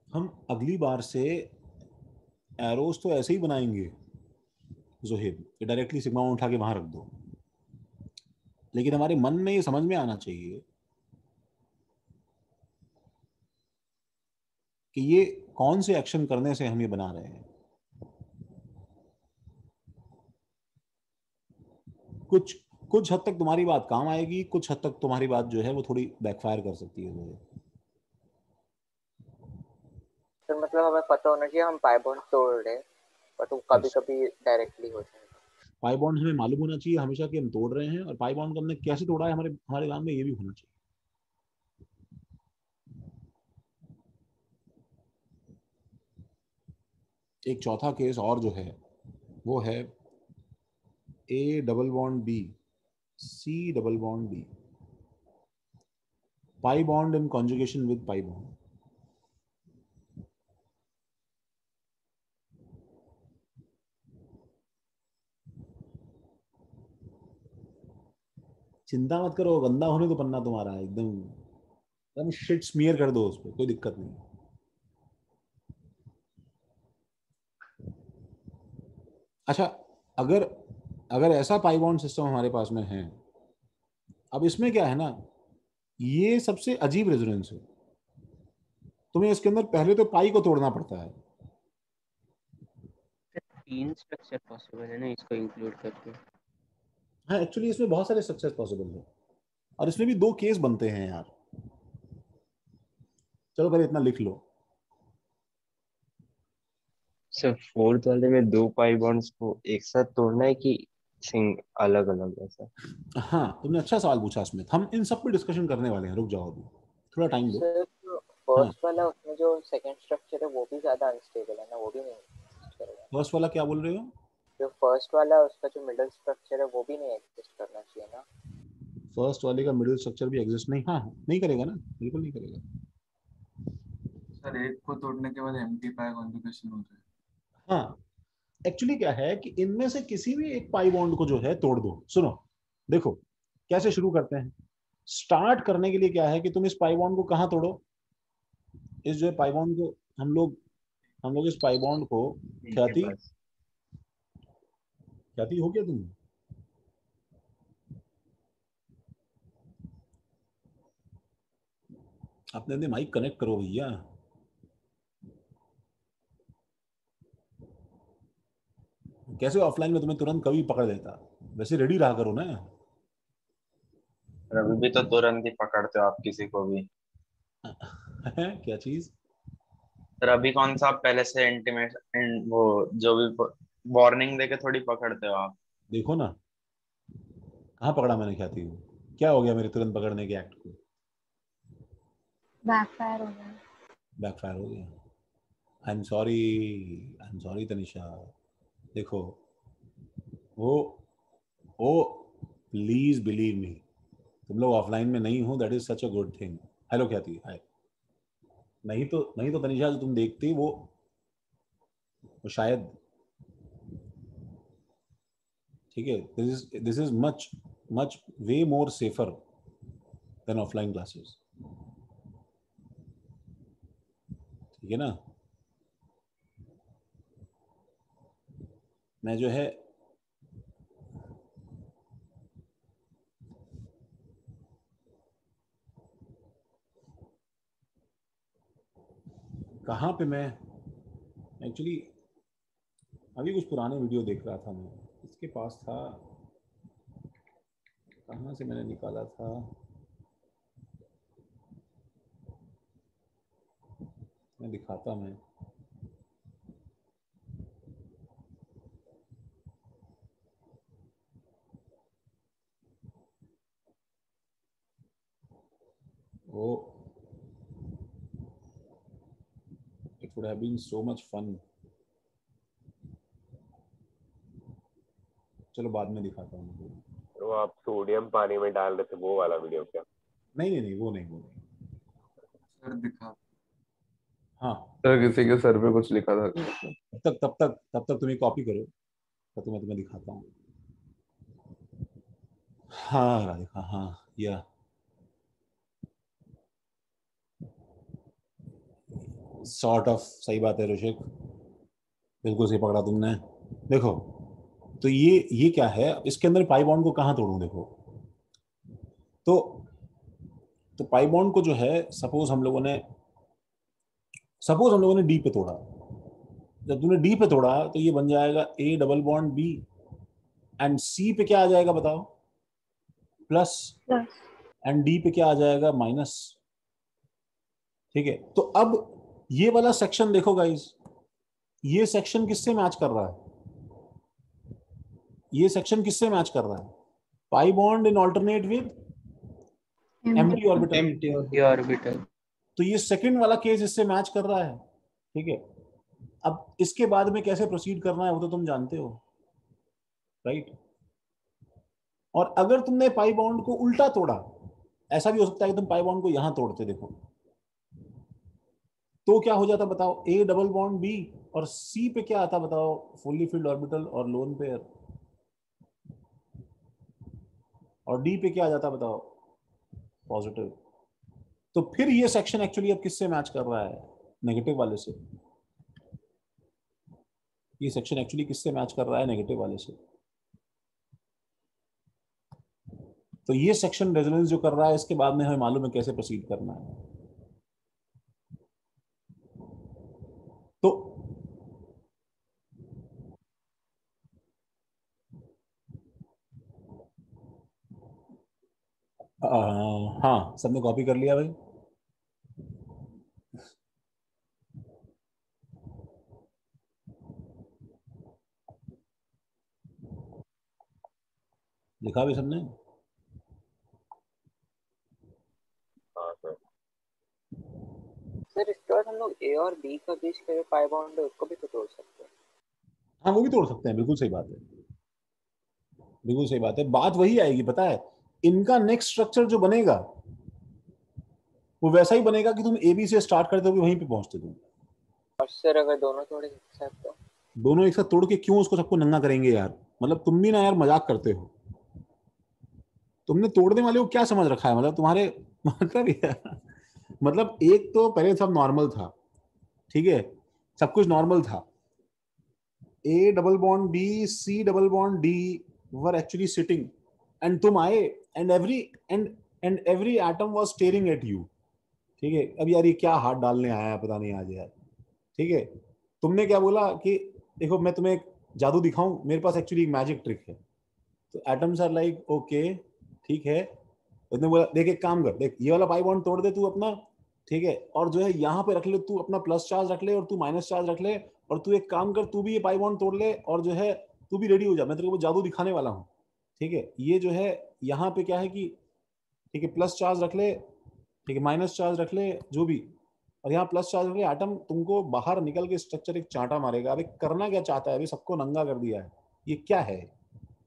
हम अगली बार से एरोस तो ऐसे ही बनाएंगे जोहेब, कि डायरेक्टली सिग्मा उठा के वहां रख दो, लेकिन हमारे मन में ये समझ में आना चाहिए कि ये कौन से एक्शन करने से हम ये बना रहे हैं। कुछ कुछ हद तक तुम्हारी बात काम आएगी, कुछ हद तक तुम्हारी बात जो है वो थोड़ी बैकफायर कर सकती है। सर मतलब हमें पता होना चाहिए हम पाई बॉन्ड तोड़ रहे हैं, बट वो कभी कभी डायरेक्टली हो जाएगा। पाई बॉन्ड हमें मालूम होना चाहिए हमेशा कि हम तोड़ रहे हैं, और पाई बॉन्ड को हमने कैसे तोड़ा है हमारे हमारे काम में ये भी होना चाहिए। एक चौथा केस और जो है वो है A double bond B C double bond B, pi bond in conjugation with pi bond. चिंता मत करो, गंदा होने तो पन्ना तुम्हारा एकदम तुम शिट स्मीयर कर दो उस पर, कोई दिक्कत नहीं। अच्छा, अगर अगर ऐसा पाई बॉन्ड सिस्टम हमारे पास में है, अब इसमें क्या है ना, ये सबसे अजीब रेजोनेंस है। तुम्हें इसके अंदर पहले तो पाई को तोड़ना पड़ता है। 3 स्ट्रक्चर पॉसिबल है ना इसको इंक्लूड करके। हाँ, एक्चुअली इसमें बहुत सारे सक्सेस पॉसिबल है, और इसमें भी 2 केस बनते हैं यार। चलो पहले इतना लिख लो। सर फोर्थ वाले में 2 पाई बॉन्ड्स को एक साथ तोड़ना है कि सिंग अलग अलग ऐसा? हाँ, तुमने अच्छा सवाल पूछा स्मिथ, हम इन सब पे डिस्कशन करने वाले हैं, रुक जाओ अभी, थोड़ा टाइम दो। सर हाँ, फर्स्ट वाला उसमें जो सेकंड स्ट्रक्चर है वो भी ज्यादा अनस्टेबल है ना, वो भी नहीं exist करेगा। फर्स्ट वाला क्या बोल रहे हो? जो फर्स्ट वाला है उसका जो मिडिल स्ट्रक्चर है वो भी नहीं एग्जिस्ट करना चाहिए ना। फर्स्ट वाले का मिडिल स्ट्रक्चर भी एग्जिस्ट नहीं, हाँ नहीं करेगा ना, बिल्कुल नहीं करेगा। सर एक को तोड़ने के बाद एम्प्टी पाई कॉन्जुगेशन हो जाए। हाँ, एक्चुअली क्या है कि इनमें से किसी भी एक पाई बॉन्ड को जो है तोड़ दो। सुनो, देखो कैसे शुरू करते हैं। स्टार्ट करने के लिए क्या है कि तुम इस पाई बॉन्ड को कहाँ तोड़ो, इस जो है पाई बॉन्ड को हम लोग इस पाई बॉन्ड को, ख्याति ख्याति हो गया तुम? अपने माइक कनेक्ट करो भैया। कैसे ऑफलाइन में तुम्हें तुरंत कभी पकड़ लेता, वैसे रेडी रहा करो ना। अभी भी तो तुरंत ही पकड़ते हो आप किसी को भी। क्या चीज? सर अभी कौन सा आप पहले से इंटीमेट वो जो भी वार्निंग देके थोड़ी पकड़ते हो आप। देखो ना, कहाँ पकड़ा मैंने ख्याति को? क्या हो गया मेरे तुरंत पकड़ने के एक्ट को? बैकफायर हो गया। बैकफायर हो गया। I am sorry Tanisha. देखो, वो ओ प्लीज बिलीव मी, तुम लोग ऑफलाइन में नहीं हो, that is such a good thing. Hello ख्याति, हाय। नहीं तो तनिषा जो तुम देखती वो शायद, ठीक है, this is much much way more safer than offline classes, ठीक है ना। मैं जो है कहाँ पे, मैं एक्चुअली अभी कुछ पुराने वीडियो देख रहा था, मैं इसके पास था, कहाँ से मैंने निकाला था, मैं दिखाता मैं। वो it would have been so much fun. चलो बाद में दिखाता हूँ। तो आप सोडियम पानी में डाल रहे थे वो वाला वीडियो क्या? नहीं, वो नहीं। सर दिखा। हाँ, सर किसी के सर पे कुछ लिखा था। तब तक तुम्हें कॉपी करो, तो मैं तुम्हें दिखाता हूँ। हाँ राधिका, हाँ या सॉर्ट ऑफ सही बात है ऋषिक, बिल्कुल सही पकड़ा तुमने। देखो, तो ये क्या है, इसके अंदर पाई बॉन्ड को कहाँ तोड़ूं? देखो, तो पाई बॉन्ड को जो है, सपोज हम लोगों ने डी पे तोड़ा। जब तुमने डी पे तोड़ा तो ये बन जाएगा a double bond b, and c पे क्या आ जाएगा बताओ? प्लस। एंड डी पे क्या आ जाएगा? माइनस। ठीक है, तो अब ये वाला सेक्शन देखो गाइस, ये सेक्शन किससे मैच कर रहा है? ये सेक्शन किससे मैच कर रहा है? पाई bond in alternate with empty orbital. तो ये सेकंड वाला केस इससे मैच कर रहा है, ठीक है। अब इसके बाद में कैसे प्रोसीड करना है वो तो तुम जानते हो, राइट। और अगर तुमने पाई बॉन्ड को उल्टा तोड़ा, ऐसा भी हो सकता है कि तुम पाई बॉन्ड को यहां तोड़ते, देखो तो क्या हो जाता बताओ? ए डबल बॉन्ड बी, और सी पे क्या आता बताओ? फुल्ली फिल्ड ऑर्बिटल और लोन पेयर। और डी पे क्या आ जाता बताओ? पॉजिटिव। तो फिर ये सेक्शन एक्चुअली अब किससे मैच कर रहा है? नेगेटिव वाले से। ये सेक्शन एक्चुअली किससे मैच कर रहा है? नेगेटिव वाले से। तो ये सेक्शन रेजोनेंस जो कर रहा है, इसके बाद में हमें मालूम है कैसे प्रोसीड करना है। तो हाँ, सबने कॉपी कर लिया भाई? लिखा भी सबने? हाँ सर। सर इसके बाद हम लोग ए और बी का बीच का जो पाई बॉन्ड है उसको भी तो तोड़ सकते हैं। हाँ, वो भी तोड़ सकते हैं, बिल्कुल सही बात है, बिल्कुल सही बात है। बात वही आएगी, पता है, इनका नेक्स्ट स्ट्रक्चर जो बनेगा वो वैसा ही बनेगा कि तुम ए बी से स्टार्ट करते हो, वहीं पे पहुंचते तुम। और सर अगर दोनों तोड़े एक साथ तो? दोनों एक साथ तोड़ के क्यों उसको सबको नंगा करेंगे यार? मतलब तुम भी ना यार मजाक करते हो। तुमने तोड़ने वाले को क्या समझ रखा है? मतलब तुम्हारे मतलब यार, मतलब एक तो पहले सब नॉर्मल था, ठीक है, सब कुछ नॉर्मल था। A double bond B, C double bond D were actually sitting, and तुम आए, and every atom was staring at you. ठीक है, अब यार ये क्या हाथ डालने आया है पता नहीं आज यार। ठीक है, तुमने क्या बोला कि देखो मैं तुम्हें एक जादू दिखाऊं, मेरे पास एक्चुअली एक मैजिक ट्रिक है। तो एटम्स आर लाइक ओके, ठीक है। उसने बोला देख एक काम कर, देख ये वाला पाई बॉन्ड तोड़ दे तू अपना, ठीक है, और जो है यहाँ पे रख ले तू अपना प्लस चार्ज रख ले, और तू माइनस चार्ज रख ले, और तू एक काम कर, तू भी ये पाई बॉन्ड तोड़ ले, और जो है तू भी रेडी हो जा, मैं तेरे को जादू दिखाने वाला हूँ। ठीक है, ये जो है यहाँ पे क्या है कि, ठीक है, प्लस चार्ज रख ले, ठीक है, माइनस चार्ज रख ले, जो भी, और यहाँ प्लस चार्ज रख ले। एटम तुमको बाहर निकल के स्ट्रक्चर एक चांटा मारेगा। अभी करना क्या चाहता है? अभी सबको नंगा कर दिया है, ये क्या है?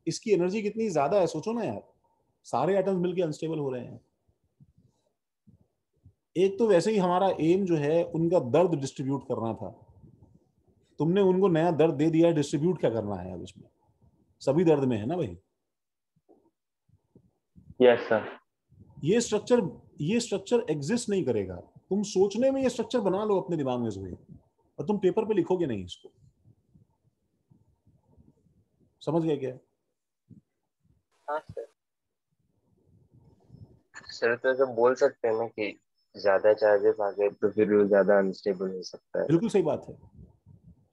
इसकी एनर्जी कितनी ज्यादा है, सोचो ना यार। सारे एटम्स मिलके अनस्टेबल हो रहे हैं। एक तो वैसे ही हमारा एम जो है उनका दर्द डिस्ट्रीब्यूट करना था, तुमने उनको नया दर्द दे दिया है, डिस्ट्रीब्यूट क्या करना है अब इसमें? सभी दर्द में है ना भाई। Yes sir. ये स्ट्रक्चर एग्जिस्ट नहीं करेगा। तुम सोचने में ये स्ट्रक्चर बना लो अपने दिमाग में जोए, और तुम पेपर पे लिखोगे नहीं इसको। समझ गए क्या? हाँ सर। सर तो ऐसे बोल सकते हैं ना कि ज्यादा चार्जेस आ गए तो फिर वो ज्यादा अनस्टेबल हो सकता है। बिल्कुल सही बात है।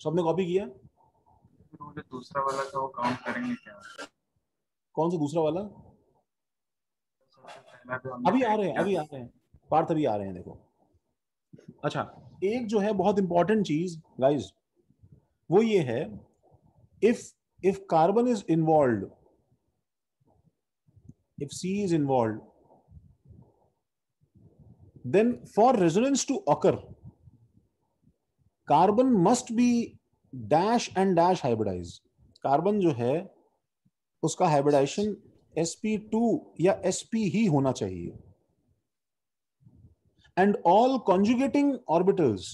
सबने कॉपी किया? फिर वो जो दूसरा वाला था वो काउंट करेंगे क्या? कौन सा दूसरा वाला? सबसे पहला जो हमने अभी आ चेक रहे हैं, किया अभी आ रहे हैं पार्थ, अभी आ रहे हैं, देखो। अच्छा, एक जो है बहुत इंपॉर्टेंट चीज गाइस, वो ये है, if if carbon is involve, if C is involved, then for resonance to occur, carbon must be dash and dash hybridized. Carbon जो है उसका हाइब्रिडाइजेशन sp2 या sp ही होना चाहिए, and all conjugating orbitals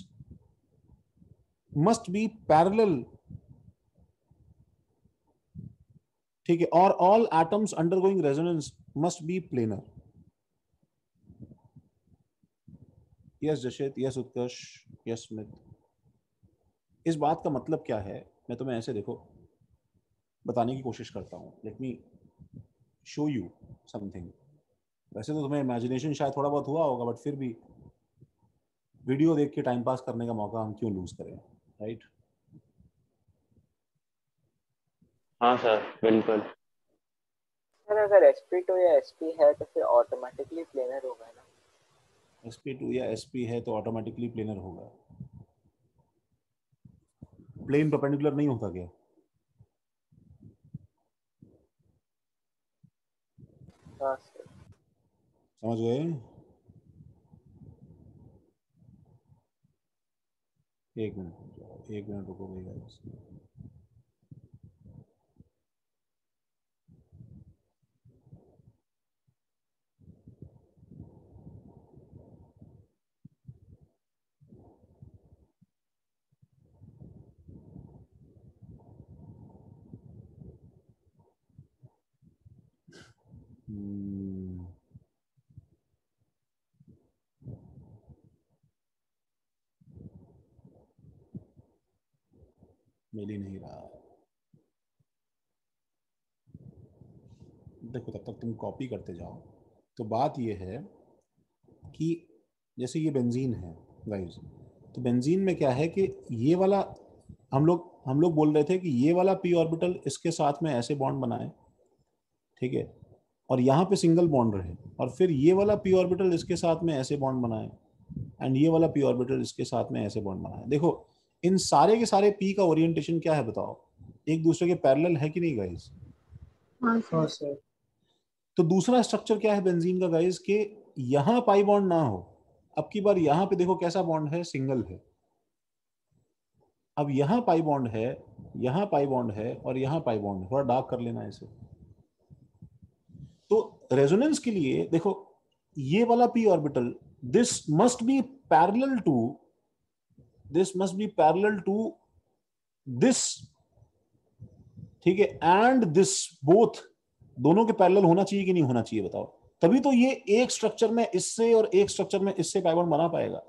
must be parallel, ठीक है, और all atoms undergoing resonance must be planar. Yes Jashit, yes Utkarsh, yes Smith. इस बात का मतलब क्या है, मैं तुम्हें ऐसे देखो बताने की कोशिश करता हूँ। Let me show you something. वैसे तो तुम्हें इमेजिनेशन शायद थोड़ा बहुत हुआ होगा, बट फिर भी वीडियो देख के टाइम पास करने का मौका हम क्यों लूज करें, राइट? हाँ सर बिल्कुल। सर अगर sp2 या sp है तो फिर ऑटोमेटिकली प्लेनर होगा ना? sp2 या sp है तो ऑटोमेटिकली प्लेनर होगा। प्लेन परपेंडिकुलर नहीं होता क्या? हाँ सर। समझ गए? एक मिनट, एक मिनट रुको भैया। मिल ही नहीं रहा। देखो तब तक तुम कॉपी करते जाओ। तो बात ये है कि जैसे ये बेंजीन है गाइस, तो बेंजीन में क्या है कि ये वाला हम लोग बोल रहे थे कि ये वाला p ऑर्बिटल इसके साथ में ऐसे बॉन्ड बनाए, ठीक है, और यहाँ पे सिंगल बॉन्ड रहे, और फिर ये वाला p ऑर्बिटल इसके साथ में ऐसे बॉन्ड बनाए, एंड ये वाला p ऑर्बिटल इसके साथ में ऐसे बॉन्ड बनाए। देखो इन सारे के सारे p का ओरिएंटेशन क्या है बताओ, एक दूसरे के पैरेलल है कि नहीं गाइस? हाँ सर। तो दूसरा स्ट्रक्चर क्या है बेंजीन का गाइस, कि यहाँ पाई बॉन्ड ना हो। अब की बार यहाँ पे देखो कैसा बॉन्ड है, सिंगल है। अब यहाँ पाई बॉन्ड है, यहाँ पाई बॉन्ड है, और यहाँ पाई बॉन्ड है। थोड़ा डार्क कर लेना इसे। तो रेजोनेंस के लिए देखो ये वाला p orbital, this must be parallel to this, ठीक है, एंड दिस, बोथ दोनों के पैरेलल होना चाहिए कि नहीं होना चाहिए बताओ? तभी तो ये एक स्ट्रक्चर में इससे और एक स्ट्रक्चर में इससे पाई बॉन्ड बना पाएगा।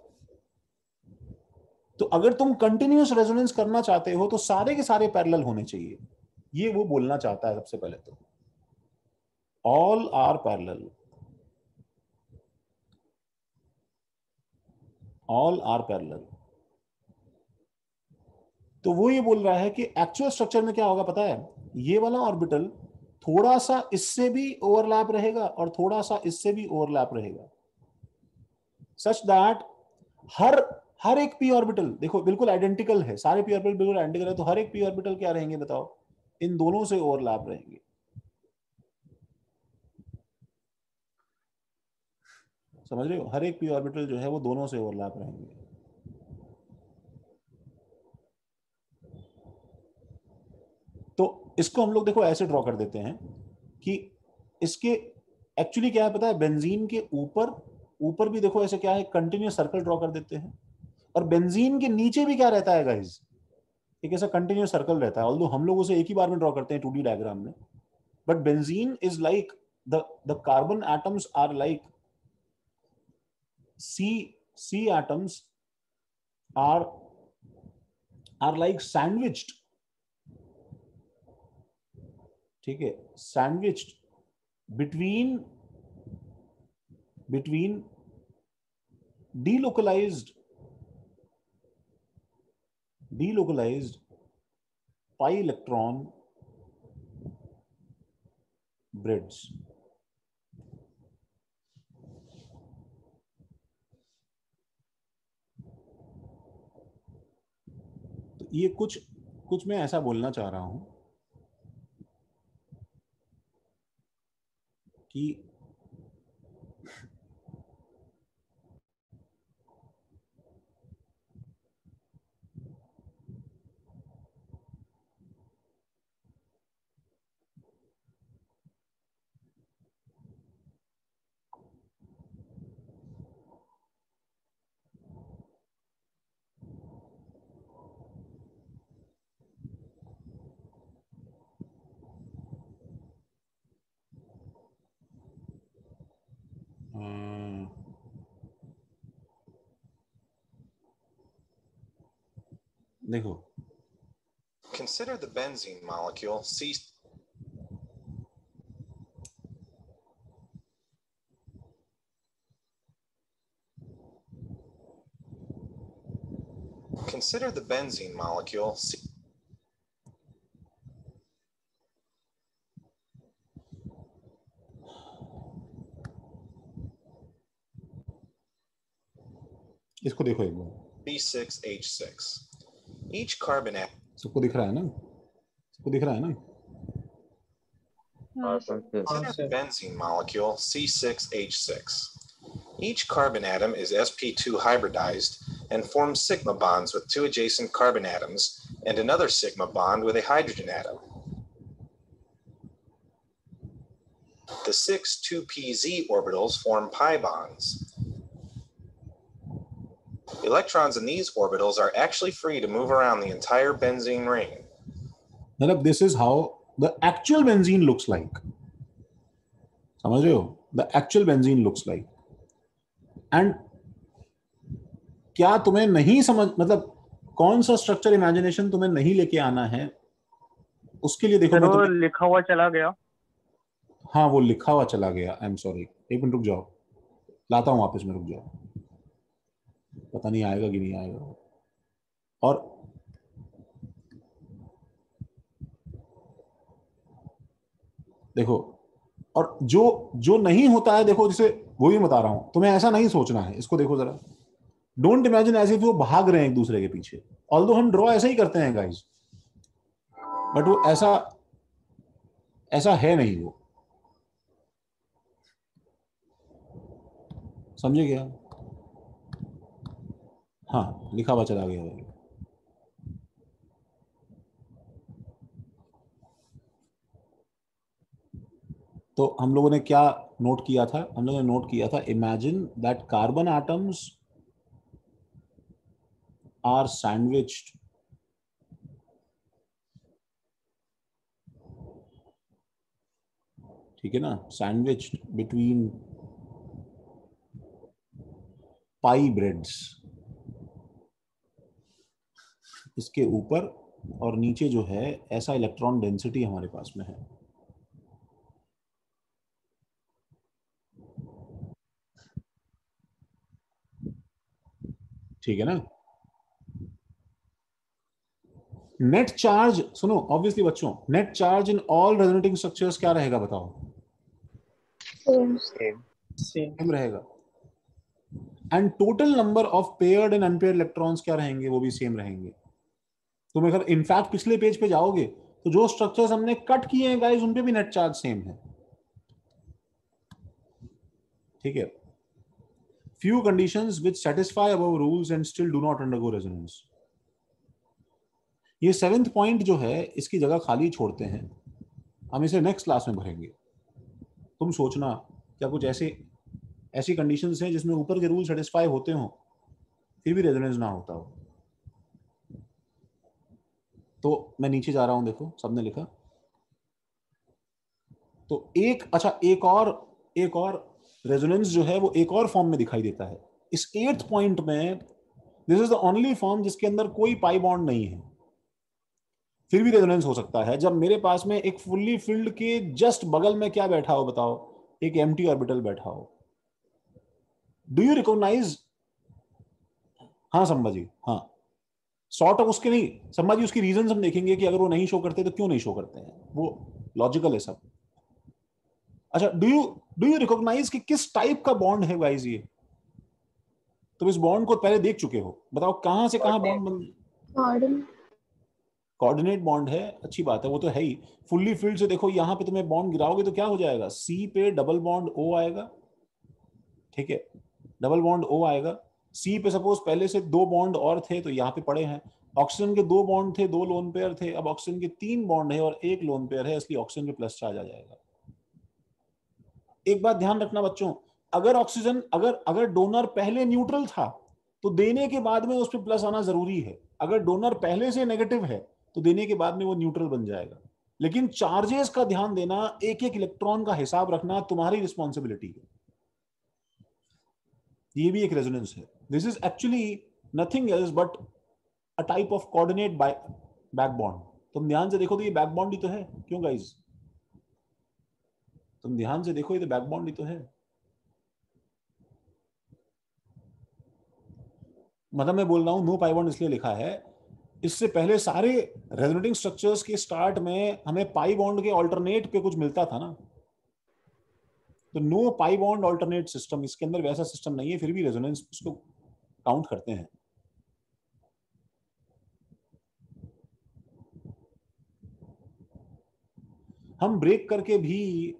तो अगर तुम कंटिन्यूअस रेजोनेंस करना चाहते हो तो सारे के सारे पैरेलल होने चाहिए, ये वो बोलना चाहता है सबसे पहले तो। All are parallel, all are parallel. तो वो ये बोल रहा है कि एक्चुअल स्ट्रक्चर में क्या होगा पता है, ये वाला ऑर्बिटल थोड़ा सा इससे भी ओवरलैप रहेगा और थोड़ा सा इससे भी ओवरलैप रहेगा, सच दैट हर एक p ऑर्बिटल देखो बिल्कुल आइडेंटिकल है, सारे p ऑर्बिटल बिल्कुल आइडेंटिकल है, तो हर एक p ऑर्बिटल क्या रहेंगे बताओ, इन दोनों से ओवरलैप रहेंगे। समझ रहे हो? हर एक p ऑर्बिटल जो है वो दोनों से ओवरलैप रहेंगे। तो इसको हम लोग देखो ऐसे ड्रॉ कर देते हैं कि इसके एक्चुअली क्या है पता है, बेंजीन के ऊपर भी देखो ऐसे क्या है, कंटिन्यूअस सर्कल ड्रॉ कर देते हैं, और बेंजीन के नीचे भी क्या रहता है गाइस, एक ऐसा कंटिन्यूअस सर्कल रहता है। ऑल्दो हम लोग उसे एक ही बार में ड्रॉ करते हैं 2D डायग्राम में, but benzene is like the carbon atoms are like C atoms are like sandwiched, ठीक है, sandwiched between delocalized pi electron grids। ये कुछ मैं ऐसा बोलना चाह रहा हूं कि देखो, consider the benzene molecule C. Consider the benzene molecule C. इसको देखो एक बार, C6H6. Each carbon atom. सबको दिख रहा है ना? सबको दिख रहा है ना? Consider the benzene molecule C6H6. Each carbon atom is sp2 hybridized and forms sigma bonds with two adjacent carbon atoms and another sigma bond with a hydrogen atom. The 6 2pz orbitals form pi bonds. Electrons in these orbitals are actually free to move around the entire benzene ring. मतलब this is how the actual benzene looks like. समझ रहे हो? The actual benzene looks like. And क्या तुम्हें नहीं समझ, मतलब कौन सा स्ट्रक्चर इमेजिनेशन तुम्हें नहीं लेके आना है उसके लिए देखो सर मैं वो तुम्हें, लिखा हुआ चला गया। हाँ वो लिखा हुआ चला गया, आई एम सॉरी, एक मिनट रुक जाओ, लाता हूँ वापस में, रुक जाओ, पता नहीं आएगा कि नहीं आएगा। और देखो, और जो जो नहीं होता है देखो, जैसे वो भी बता रहा हूं तुम्हें, ऐसा नहीं सोचना है इसको, देखो जरा, डोंट इमेजिन एज इफ वो भाग रहे हैं एक दूसरे के पीछे, ऑल्दो हम ड्रॉ ऐसा ही करते हैं गाइस, बट वो ऐसा ऐसा है नहीं, वो समझे क्या? हाँ लिखा हुआ चला गया है। तो हम लोगों ने क्या नोट किया था? हम लोगों ने नोट किया था, imagine that carbon atoms are sandwiched ठीक है ना, सैंडविच्ड बिटवीन पाई ब्रेड्स, इसके ऊपर और नीचे जो है ऐसा इलेक्ट्रॉन डेंसिटी हमारे पास में है, ठीक है ना। नेट चार्ज सुनो, ऑब्वियसली बच्चों, net charge in all resonating structures क्या रहेगा बताओ? सेम रहेगा। And total number of paired and unpaired electrons क्या रहेंगे? वो भी सेम रहेंगे। तुम अगर इनफैक्ट पिछले पेज पे जाओगे तो जो स्ट्रक्चर्स हमने कट किए हैं गाइस, उन पे भी नेट चार्ज सेम है, ठीक है। Few conditions which satisfy above rules and still do not undergo resonance. ये 7th पॉइंट जो है इसकी जगह खाली छोड़ते हैं, हम इसे नेक्स्ट क्लास में भरेंगे। तुम सोचना क्या कुछ ऐसी कंडीशंस हैं जिसमें ऊपर के रूल सेटिस्फाई होते हो फिर भी रेजोनेंस ना होता हो? तो मैं नीचे जा रहा हूं, देखो सबने लिखा। तो एक और रेजोनेंस जो है वो एक और फॉर्म में दिखाई देता है इस 8th पॉइंट में। This is the only form जिसके अंदर कोई पाई बॉन्ड नहीं है, फिर भी रेजोनेंस हो सकता है जब मेरे पास में एक फुल्ली फिल्ड के जस्ट बगल में क्या बैठा हो बताओ? एक एम्प्टी ऑर्बिटल बैठा हो। Do you recognise? हाँ संभा जी, हाँ सॉर्ट ऑफ उसके नहीं संभा जी, उसकी रीजन हम देखेंगे कि अगर वो नहीं शो करते तो क्यों नहीं शो करते हैं, वो लॉजिकल है सब। अच्छा, डू यू रिकॉग्नाइज कि किस टाइप का बॉन्ड है गाइस ये? तुम इस बॉन्ड को पहले देख चुके हो, बताओ कहां से कहां बॉन्ड बन? कोऑर्डिनेट बॉन्ड है, अच्छी बात है, वो तो है ही। फुल्ली फिल्ड से देखो यहां पे तुम्हें बॉन्ड गिराओगे तो क्या हो जाएगा? सी पे डबल बॉन्ड ओ आएगा, ठीक है, डबल बॉन्ड ओ आएगा। सी पे सपोज पहले से 2 बॉन्ड और थे तो यहाँ पे पड़े हैं। ऑक्सीजन के 2 बॉन्ड थे, 2 लोन पेयर थे, अब ऑक्सीजन के 3 बॉन्ड है और 1 लोन पेयर है, इसलिए ऑक्सीजन पे प्लस चार्ज आ जाएगा। एक बात ध्यान रखना बच्चों, अगर डोनर पहले न्यूट्रल था तो देने के बाद में उस पर प्लस आना जरूरी है। अगर डोनर पहले से नेगेटिव है तो देने के बाद में वो न्यूट्रल बन जाएगा। लेकिन चार्जेस का ध्यान देना, एक एक इलेक्ट्रॉन का हिसाब रखना तुम्हारी रिस्पॉन्सिबिलिटी है। ये भी एक रेजोनेंस है। This is actually nothing else but a type of coordinate back bond. तुम ध्यान से देखो तो ये बैक बॉन्ड ही तो है, क्यों गाइज? तुम ध्यान से देखो ये तो बैक बॉन्ड ही तो है। मतलब मैं बोल रहा हूं नो पाई बॉन्ड इसलिए लिखा है, इससे पहले सारे रेजोनेटिंग स्ट्रक्चर्स के स्टार्ट में हमें पाई बॉन्ड के ऑल्टरनेट पे कुछ मिलता था ना, तो no pi bond alternate system, इसके अंदर वैसा सिस्टम नहीं है, फिर भी रेजोनेंस उसको काउंट करते हैं। हम ब्रेक करके भी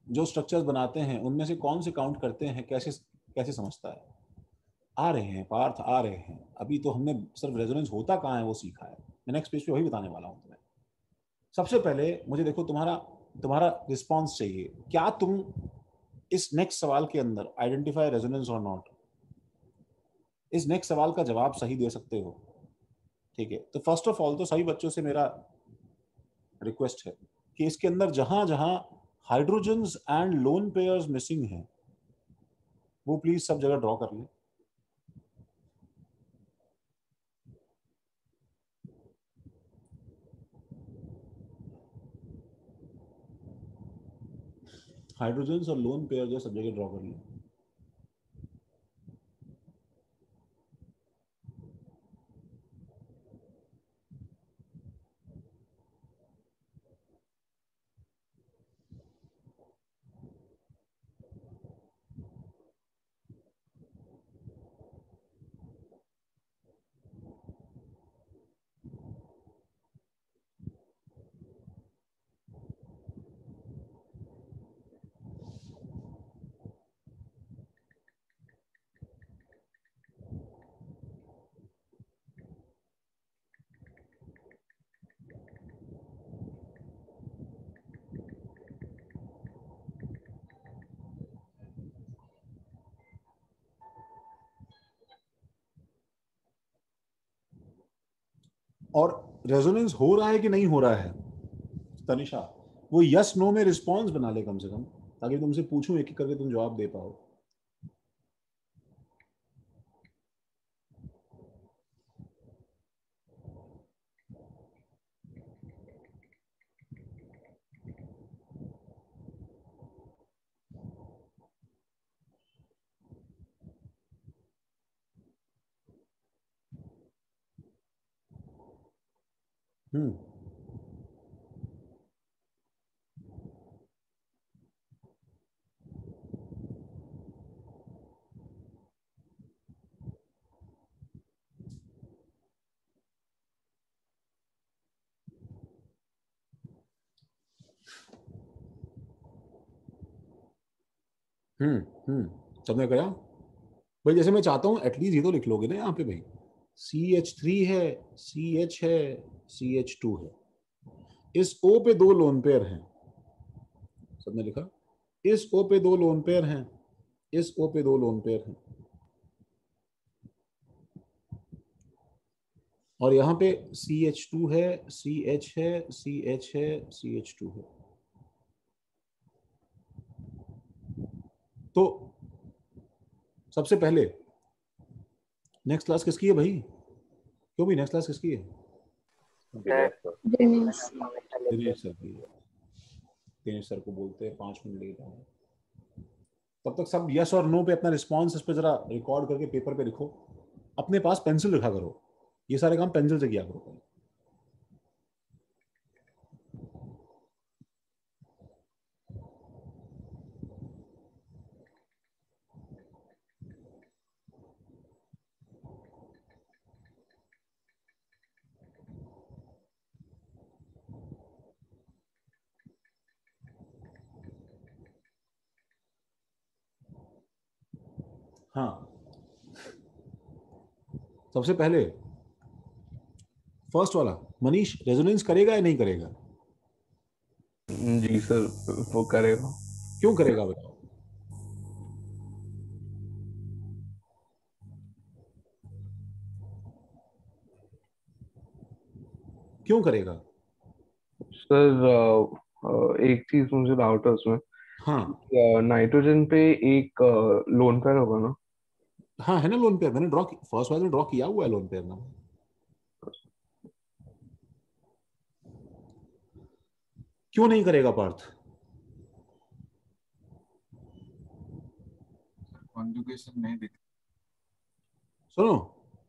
जो स्ट्रक्चर्स बनाते हैं उनमें से कौन से काउंट करते हैं, कैसे समझता है? आ रहे हैं पार्थ, आ रहे हैं। अभी तो हमने सिर्फ रेजोनेंस होता कहाँ है वो सीखा है, मैं नेक्स्ट पेज पे वही बताने वाला हूँ तुम्हें। सबसे पहले मुझे देखो तुम्हारा रिस्पॉन्स चाहिए। क्या तुम इस नेक्स्ट सवाल के अंदर आइडेंटिफाई रेजोनेंस और नॉट, इस नेक्स्ट सवाल का जवाब सही दे सकते हो? ठीक है, तो फर्स्ट ऑफ ऑल तो सभी बच्चों से मेरा रिक्वेस्ट है कि इसके अंदर जहां जहां hydrogens and lone pairs missing हैं वो प्लीज सब जगह ड्रॉ कर लें। हाइड्रोजन्स और लोन पेयर जो सब जगह ड्रॉ कर लो। और रेजोनेंस हो रहा है कि नहीं हो रहा है तनिषा, वो यस नो में रिस्पॉन्स बना ले कम से कम, ताकि तुमसे पूछूं एक एक करके तुम जवाब दे पाओ। हम्म सबने कहा भाई, जैसे मैं चाहता हूं एटलीस्ट ये तो लिख लोगे ना यहाँ पे भाई, CH3 है, CH है, CH2 है, इस O पे 2 लोन पेयर हैं, सबने लिखा, इस O पे 2 लोन पेयर हैं, इस O पे 2 लोन पेयर हैं, और यहाँ पे CH2 है, CH है, CH है, CH2 है। तो सबसे पहले नेक्स्ट क्लास किसकी है भाई? क्यों भी नेक्स्ट क्लास किसकी है? दिनेश सर की है। दिनेश सर को बोलते हैं 5 मिनट लेट आए। तब तक सब यस और नो पे अपना रिस्पॉन्स इस पे जरा रिकॉर्ड करके पेपर पे लिखो, अपने पास पेंसिल रखा करो, ये सारे काम पेंसिल से किया करो। हाँ, सबसे पहले फर्स्ट वाला, मनीष रेजोनेंस करेगा या नहीं करेगा? जी सर, वो करेगा। क्यों करेगा बताओ? क्यों करेगा? सर एक चीज मुझे डाउट है उसमें। हाँ नाइट्रोजन पे एक लोन पेयर होगा ना? हाँ, है ना लोन पेयर, मैंने ड्रॉ, फर्स्ट वाले में ड्रॉ किया हुआ है लोन पेयर ना। क्यों नहीं करेगा पार्थ? कॉन्जुगेशन नहीं दिख। सुनो,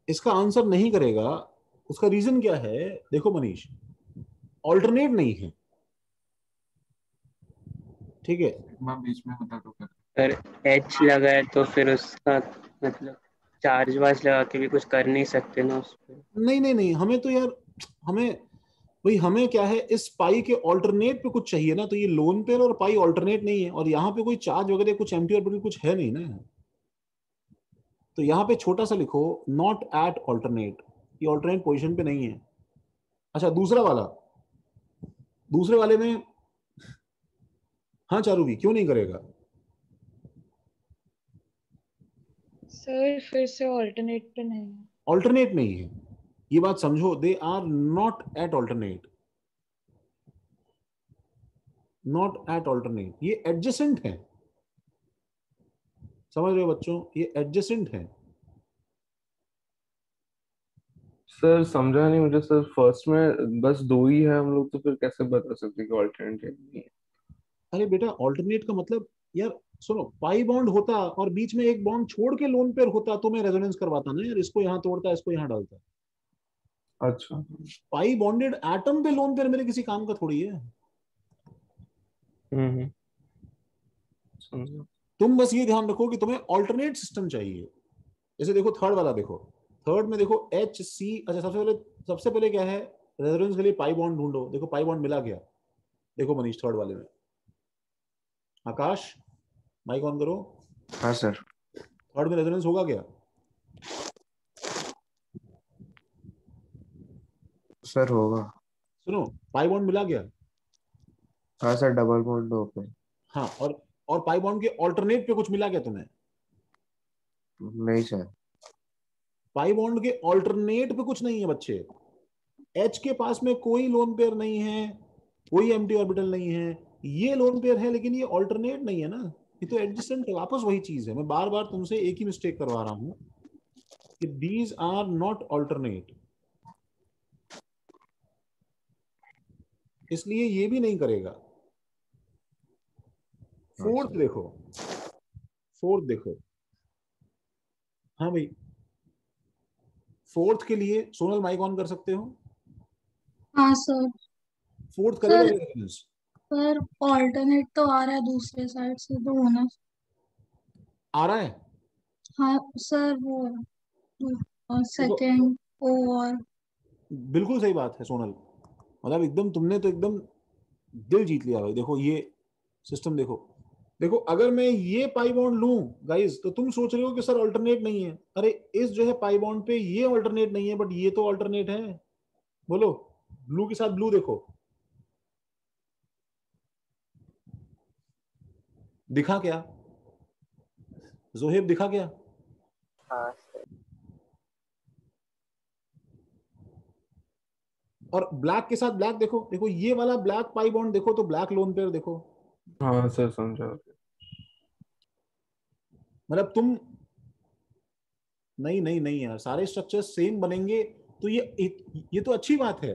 इसका आंसर नहीं करेगा, उसका रीजन क्या है? देखो मनीष, ऑल्टरनेट नहीं है, ठीक है? मैं बीच में बता दो अगर H लगा है तो फिर उसका मतलब चार्ज वार्ज लगा के भी कुछ कर नहीं सकते ना उस पर। नहीं नहीं नहीं, हमें तो यार, हमें भाई, हमें क्या है, इस पाई के ऑल्टरनेट पे कुछ चाहिए ना, तो ये लोन पेयर और पाई ऑल्टरनेट नहीं है, और यहाँ पे कोई चार्ज वगैरह कुछ एम्पीयर ऑर्बिटल कुछ है नहीं ना, तो यहाँ पे छोटा सा लिखो नॉट एट ऑल्टरनेट, ये ऑल्टरनेट पोजीशन पे नहीं है। अच्छा दूसरा वाला, दूसरे वाले में, हाँ चारूवी क्यों नहीं करेगा? सर फिर से ऑल्टरनेट पे नहीं है। ऑल्टरनेट नहीं है, ये बात समझो, they are not at alternate, not at alternate, ये एडजेसेंट है, समझ रहे हो बच्चों, ये एडजेसेंट है। सर समझा नहीं मुझे सर, फर्स्ट में बस 2 ही है हम लोग, तो फिर कैसे बता सकते कि ऑल्टरनेट नहीं है? अरे बेटा ऑल्टरनेट का मतलब यार सुनो, पाई बॉन्ड होता और बीच में एक बॉन्ड छोड़ के लोन पेयर होता तो मैं रेजोनेंस करवाता ना यार, इसको यहाँ तोड़ता इसको यहाँ डालता। अच्छा। पाई बॉन्डेड एटम पे लोन पेयर मेरे किसी काम का थोड़ी है। समझा। तुम बस ये ध्यान रखो कि तुम्हें ऑल्टरनेट सिस्टम चाहिए। जैसे देखो थर्ड वाला, देखो थर्ड में देखो एच सी, अच्छा सबसे पहले क्या है, रेजोनेंस के लिए पाई बॉन्ड ढूंढो। देखो पाई बॉन्ड मिला गया। देखो मनीष थर्ड वाले में, आकाश माइक ऑन करो। हाँ सर। थर्ड में रेजोनेंस होगा क्या? सर होगा। सुनो पाई बॉन्ड मिला गया। हाँ सर, डबल बॉन्ड हो गए। हाँ, और पाई बॉन्ड के ऑल्टरनेट पे कुछ मिला क्या तुम्हें? नहीं सर। पाई बॉन्ड के ऑल्टरनेट पे कुछ नहीं है बच्चे। एच के पास में कोई लोन पेयर नहीं है, कोई एम्प्टी ऑर्बिटल नहीं है। ये लोन पेयर है लेकिन ये ऑल्टरनेट नहीं है ना, ये तो एडजेसेंट है। वापस वही चीज है, मैं बार बार तुमसे एक ही मिस्टेक करवा रहा हूं कि दीज आर नॉट ऑल्टरनेट, इसलिए ये भी नहीं करेगा। फोर्थ देखो, फोर्थ देखो। हाँ भाई, फोर्थ के लिए सोनल माइक ऑन कर सकते हो? हाँ सर। फोर्थ करेगा सर रेजोनेंस? सर ऑल्टरनेट तो आ रहा है दूसरे साइड से तो होना। आ रहा है? हाँ सर, वो देखो सेकंड और बिल्कुल सही बात है सोनल, मतलब एकदम तुमने तो एकदम दिल जीत लिया भाई। देखो ये सिस्टम देखो, देखो अगर मैं ये पाई बॉन्ड लूं गाइस तो तुम सोच रहे हो कि सर अल्टरनेट नहीं है। अरे इस जो है पाई बॉन्ड पे ये अल्टरनेट नहीं है, बट ये तो अल्टरनेट है। बोलो, ब्लू के साथ ब्लू देखो, दिखा क्या? जोहेब दिखा क्या? हाँ सर। और ब्लैक के साथ ब्लैक देखो, देखो ये वाला ब्लैक पाई बॉन्ड देखो तो ब्लैक लोन पेयर देखो। हाँ सर समझा। मतलब तुम नहीं नहीं नहीं यार, सारे स्ट्रक्चर सेम बनेंगे तो ये तो अच्छी बात है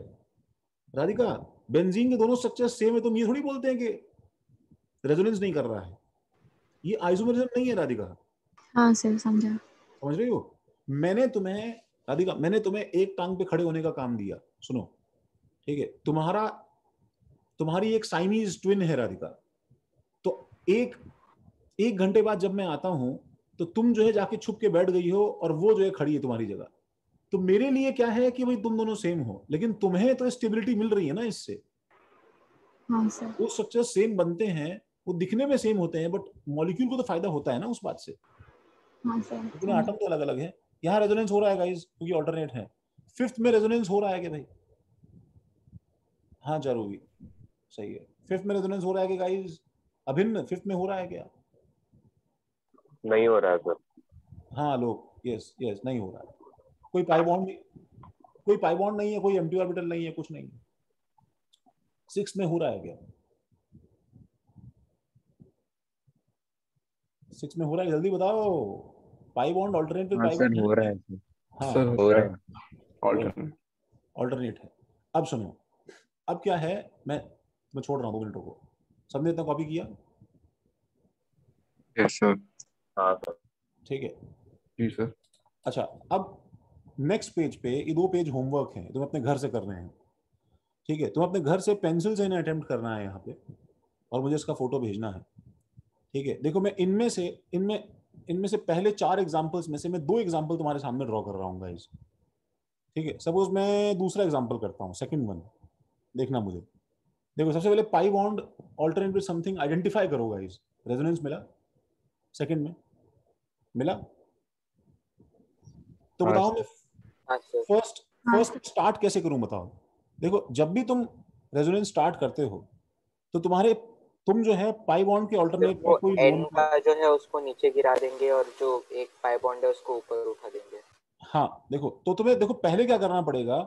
राधिका। बेंजीन के दोनों स्ट्रक्चर सेम है, तुम ये थोड़ी बोलते हैं कि रेजोनेंस नहीं कर रहा है। ये आइसोमेरिज्म नहीं है राधिका। हाँ सर समझा। समझ रही हो? मैंने तुम्हें राधिका, मैंने तुम्हें एक टांग पे खड़े होने का काम दिया। सुनो ठीक है, तुम्हारी एक साइनीज ट्विन है राधिका, तो एक घंटे बाद जब मैं आता हूं तो तुम जो है जाके छुप के बैठ गई हो और वो जो है खड़ी है तुम्हारी जगह। तो मेरे लिए क्या है कि भाई तुम दोनों सेम हो, लेकिन तुम्हें तो स्टेबिलिटी मिल रही है ना इससे। हाँ सर। वो स्ट्रक्चर सेम बनते हैं, वो दिखने में सेम होते हैं, बट मॉलिक्यूल को तो फायदा होता है ना उस बात से। हाँ सर। लेकिन आटम तो अलग अलग है। यहाँ रेजोनेंस हो रहा है गाइस क्योंकि ऑल्टरनेट है। फिफ्थ में रेजोनेंस हो रहा है कि भाई? हाँ जरूरी, सही है। फिफ्थ में रेजोनेंस हो रहा है कि गाइस? अभिन्न फिफ्थ में हो रहा है क्या? नहीं हो रहा है सर। हाँ लोग यस यस, नहीं हो रहा है। कोई पाई बॉन्ड नहीं, कोई पाई बॉन्ड नहीं है, कोई एम्प्टी ऑर्बिटल नहीं है, कुछ नहीं है। सिक्स में हो रहा है क्या? सिक्स में हो रहा है, जल्दी बताओ। पाई बॉन्ड ऑल्टरनेट पे हाँ पाई सर बॉन्ड हो रहा है सर। हाँ सर हो रहा है। ऑल्टरनेट। ऑल्टरनेट है। अब सुनो, अब क्या है, मैं छोड़ रहा हूँ 2 मिनटों को। सबने इतना कॉपी किया? Yes sir. हाँ सर। ठीक है जी सर। अच्छा, अब नेक्स्ट पेज पे ये 2 पेज होमवर्क हैं, तुम अपने घर से कर रहे हैं। ठीक है, तुम अपने घर से पेंसिल से इन्हें अटेम्प्ट करना है यहाँ पे, और मुझे इसका फोटो भेजना है। ठीक है, देखो मैं इनमें से पहले 4 एग्जाम्पल्स में से मैं 2 एग्जाम्पल तुम्हारे सामने ड्रॉ कर रहा हूँ गाइस। ठीक है, सपोज मैं दूसरा एग्जाम्पल करता हूँ, सेकंड वन, देखना मुझे। देखो सबसे पहले पाई bond alternate with something identify करो गाइस। रेजोनेंस मिला? सेकंड में मिला? तो हाँ बताओ सर। मैं हाँ सर। फर्स्ट स्टार्ट कैसे करूं बताओ। देखो जब भी तुम रेजोनेंस स्टार्ट करते हो तो तुम जो है पाई बॉन्ड के ऑल्टरनेट वो पे कोई एन लोन, का जो है उसको नीचे गिरा देंगे और जो एक पाई बॉन्ड है उसको ऊपर उठा देंगे। हाँ देखो, तो तुम्हें देखो पहले क्या करना पड़ेगा,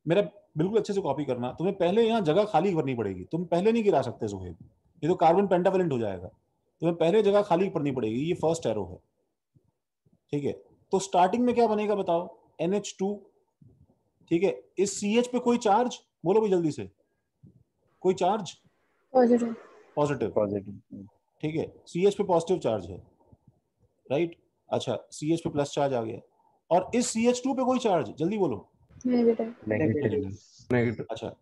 मेरा बिल्कुल अच्छे से कॉपी करना। तुम्हें पहले यहाँ जगह खाली करनी पड़ेगी, तुम पहले नहीं गिरा सकते जोहेब, ये तो कार्बन पेंटावेलेंट हो जाएगा। तुम्हें पहले जगह खाली करनी पड़ेगी, ये फर्स्ट एरो है। ठीक है, तो स्टार्टिंग में क्या बनेगा बताओ? NH2। ठीक है, इस CH पे कोई चार्ज, बोलो भाई जल्दी से, कोई चार्ज? पॉजिटिव। Positive, positive. ठीक है, CH पे पॉजिटिव चार्ज है, राइट। अच्छा, CH पे प्लस चार्ज आ गया, और इस CH2 पे कोई चार्ज, जल्दी बोलो। नेगेटिव। नेगेटिव। अच्छा,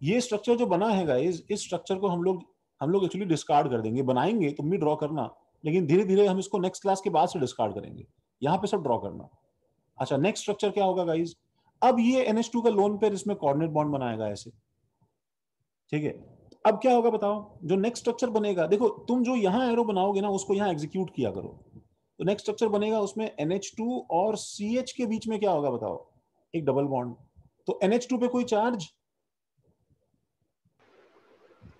ये स्ट्रक्चर जो बना है गाइस, इस स्ट्रक्चर को हम लोग एक्चुअली डिस्कार्ड कर देंगे। बनाएंगे तुम भी ड्रॉ करना, लेकिन धीरे धीरे हम इसको नेक्स्ट क्लास के बाद से डिस्कार्ड करेंगे। यहाँ पे सब ड्रॉ करना। अच्छा, नेक्स्ट स्ट्रक्चर क्या होगा गाइस? अब ये NH2 का लोन पेयर इसमें कोऑर्डिनेट बॉन्ड बनाएगा ऐसे, ठीक है। अब क्या होगा बताओ? जो नेक्स्ट स्ट्रक्चर बनेगा, देखो तुम जो यहाँ एरो बनाओगे ना, उसको यहाँ एग्जीक्यूट किया करो। तो नेक्स्ट स्ट्रक्चर बनेगा, उसमें NH2 और CH के बीच में क्या होगा बताओ? एक डबल बॉन्ड। तो NH2 पे कोई चार्ज?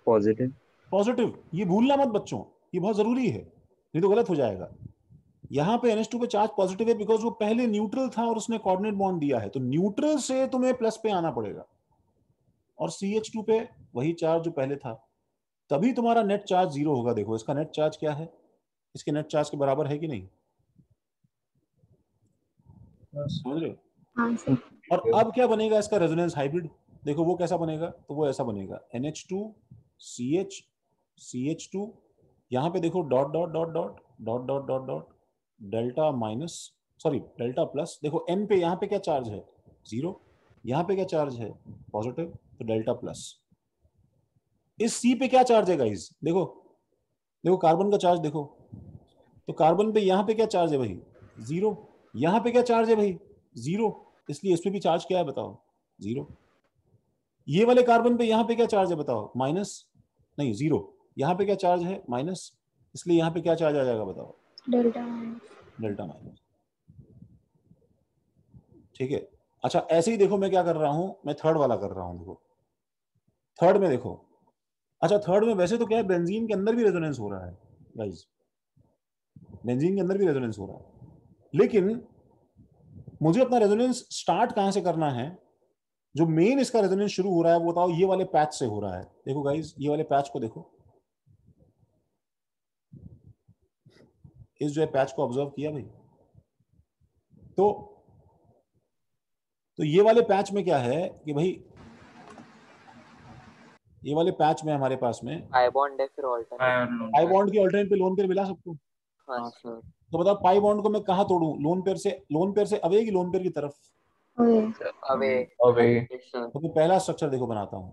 पॉजिटिव। पॉजिटिव। ये भूलना मत बच्चों, ये बहुत जरूरी है, नहीं तो गलत हो जाएगा। यहाँ पे NH2 पे चार्ज पॉजिटिव है बिकॉज वो पहले न्यूट्रल था और उसने कोऑर्डिनेट बॉन्ड दिया है, तो न्यूट्रल से तुम्हें प्लस पे आना पड़ेगा। और CH2 पे वही चार्ज जो पहले था, तभी तुम्हारा नेट चार्ज 0 होगा। देखो इसका नेट चार्ज क्या है, इसके नेट चार्ज के बराबर है कि नहीं, समझ रहे हो? हाँ सर। और अब क्या बनेगा इसका रेजोनेंस हाइब्रिड? देखो वो कैसा बनेगा, तो वो ऐसा बनेगा NH2 CH CH2, यहाँ पे देखो dot dot dot dot dot dot dot dot delta minus, sorry delta plus. देखो N पे यहाँ पे क्या चार्ज है? 0। यहाँ पे क्या चार्ज है? पॉजिटिव, तो डेल्टा प्लस। इस C पे क्या चार्ज है गाइस? देखो देखो कार्बन का चार्ज देखो, तो कार्बन पे यहाँ पे क्या चार्ज है भाई? 0। यहाँ पे क्या चार्ज है भाई? 0, इसलिए इस पे भी चार्ज क्या है बताओ? 0। ये वाले कार्बन पे यहाँ पे क्या चार्ज है बताओ? माइनस, नहीं 0। यहाँ पे क्या चार्ज है? माइनस, इसलिए यहाँ पे क्या चार्ज आ जाएगा बताओ? Delta minus. डेल्टा माइनस, ठीक है। अच्छा, ऐसे ही देखो मैं क्या कर रहा हूँ, मैं थर्ड वाला कर रहा हूँ। देखो थर्ड में देखो, अच्छा थर्ड में वैसे तो क्या है, बेंजीन के अंदर भी रेजोनेंस हो रहा है गाइस, बेंजीन के अंदर भी रेजोनेंस हो रहा है, लेकिन मुझे अपना रेजोनेंस स्टार्ट कहां से करना है? जो मेन इसका रेजोनेंस शुरू हो रहा है वो बताओ, ये वाले पैच से हो रहा है। देखो गाइस, ये वाले पैच को देखो, इस जो है पैच को ऑब्जर्व किया भाई? तो ये वाले पैच में क्या है कि भाई, ये वाले पैच में हमारे पास में पाई बॉन्ड है, फिर ऑल्टरनेट। पाई बॉन्ड की ऑल्टरनेट पे लोन पेयर मिला सबको? हाँ सर। तो बताओ पाई बॉन्ड को मैं कहाँ तोड़ूं? लोन पेयर से अवे की लोन पेयर की तरफ? अवे। तो पहला स्ट्रक्चर देखो बनाता हूँ,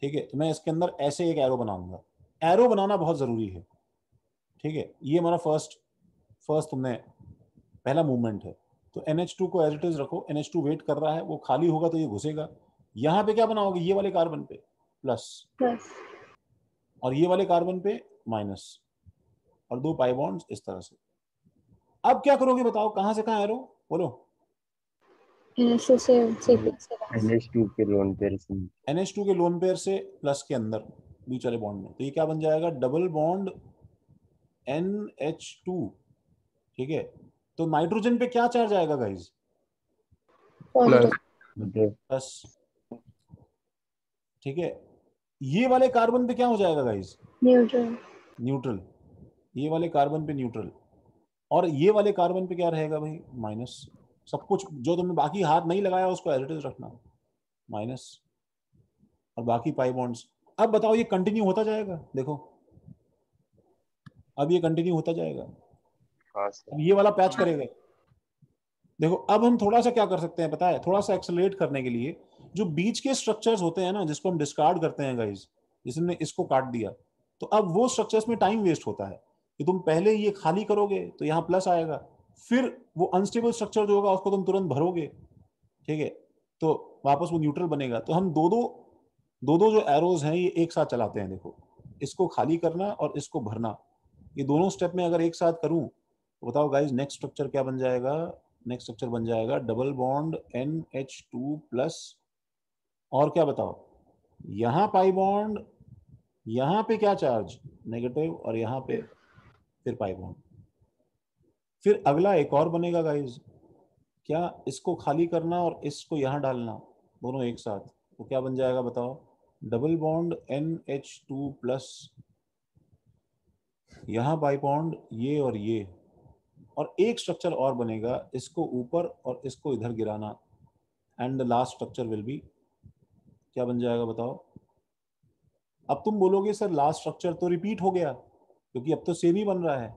ठीक है। तो मैं इसके अंदर ऐसे एक एरो बनाऊंगा। एरो बनाना बहुत जरूरी है, ठीक है। ये हमारा फर्स्ट तुमने पहला मूवमेंट है। तो NH2 को एज इट इज रखो, NH2 वेट कर रहा है, वो खाली होगा तो ये घुसेगा। यहाँ पे क्या बनाओगे? ये वाले कार्बन पे प्लस, और ये वाले कार्बन पे माइनस, और 2 पाई बॉन्ड्स इस तरह से। अब क्या करोगे बताओ? कहां से कहां एरो बोलो? NH2 से NH2 के लोन पेयर से, NH2 के लोन पेयर से प्लस के अंदर बीच वाले बॉन्ड में। तो ये क्या बन जाएगा? डबल बॉन्ड NH2, ठीक है। तो नाइट्रोजन पे क्या चार्ज आएगा गाइस? प्लस, ठीक है। ये वाले कार्बन पे क्या हो जाएगा गाइस? न्यूट्रल। ये वाले कार्बन पे न्यूट्रल, और ये वाले कार्बन पे क्या रहेगा भाई? माइनस। सब कुछ जो तुमने बाकी हाथ नहीं लगाया उसको एज इट इज रखना, माइनस, और बाकी पाई बॉन्ड्स। अब बताओ ये कंटिन्यू होता जाएगा? देखो अब ये कंटिन्यू होता जाएगा, अब ये वाला पैच करेगा। देखो अब हम थोड़ा सा क्या कर सकते हैं पता है? थोड़ा सा एक्सेलरेट करने के लिए, जो बीच के स्ट्रक्चर्स होते हैं ना, जिसको हम डिस्कार्ड करते हैं गाइस, जिसने इसको काट दिया, तो अब वो स्ट्रक्चर्स में टाइम वेस्ट होता है कि तुम पहले ये खाली करोगे तो यहाँ प्लस आएगा, फिर वो अनस्टेबल स्ट्रक्चर जो होगा उसको तुम तुरंत भरोगे, ठीक है, तो वापस वो न्यूट्रल बनेगा। तो हम दो दो जो एरोज हैं ये एक साथ चलाते हैं। देखो इसको खाली करना और इसको भरना, ये दोनों स्टेप में अगर एक साथ करूं तो बताओ गाइस नेक्स्ट स्ट्रक्चर क्या बन जाएगा? नेक्स्ट स्ट्रक्चर बन जाएगा डबल बॉन्ड NH2 प्लस, और क्या बताओ? यहाँ पाई बॉन्ड, यहाँ पे क्या चार्ज? नेगेटिव, और यहाँ पे फिर पाई बॉन्ड। फिर अगला एक और बनेगा गाइस, क्या? इसको खाली करना और इसको यहाँ डालना, दोनों एक साथ, तो क्या बन जाएगा बताओ? डबल बॉन्ड NH2 प्लस, यहाँ पाई बॉन्ड ये और ये, और एक स्ट्रक्चर और बनेगा, इसको ऊपर और इसको इधर गिराना, and the last structure will be, क्या बन जाएगा बताओ? अब तुम बोलोगे सर लास्ट स्ट्रक्चर तो रिपीट हो गया क्योंकि अब तो सेम ही बन रहा है,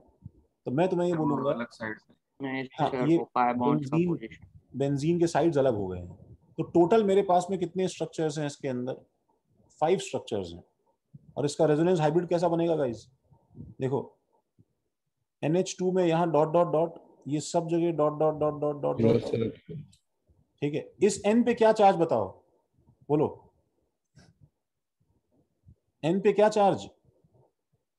तो मैं तुम्हें ये बोलूंगा अलग साइड से नहीं हाँ सर, ये वो पाई बॉन्ड्स का बेंजीन पोजीशन। बेंजीन के साइड्स अलग हो गए हैं। तो टोटल मेरे पास में कितने स्ट्रक्चर्स हैं इसके अंदर? 5 स्ट्रक्चर्स हैं। और इसका रेजोनेंस हाइब्रिड कैसा बनेगा गाइस? देखो NH2 में यहाँ डॉट डॉट डॉट, ये सब जगह dot dot dot dot dot dot, ठीक है। इस N पे क्या चार्ज बताओ, बोलो N पे क्या चार्ज?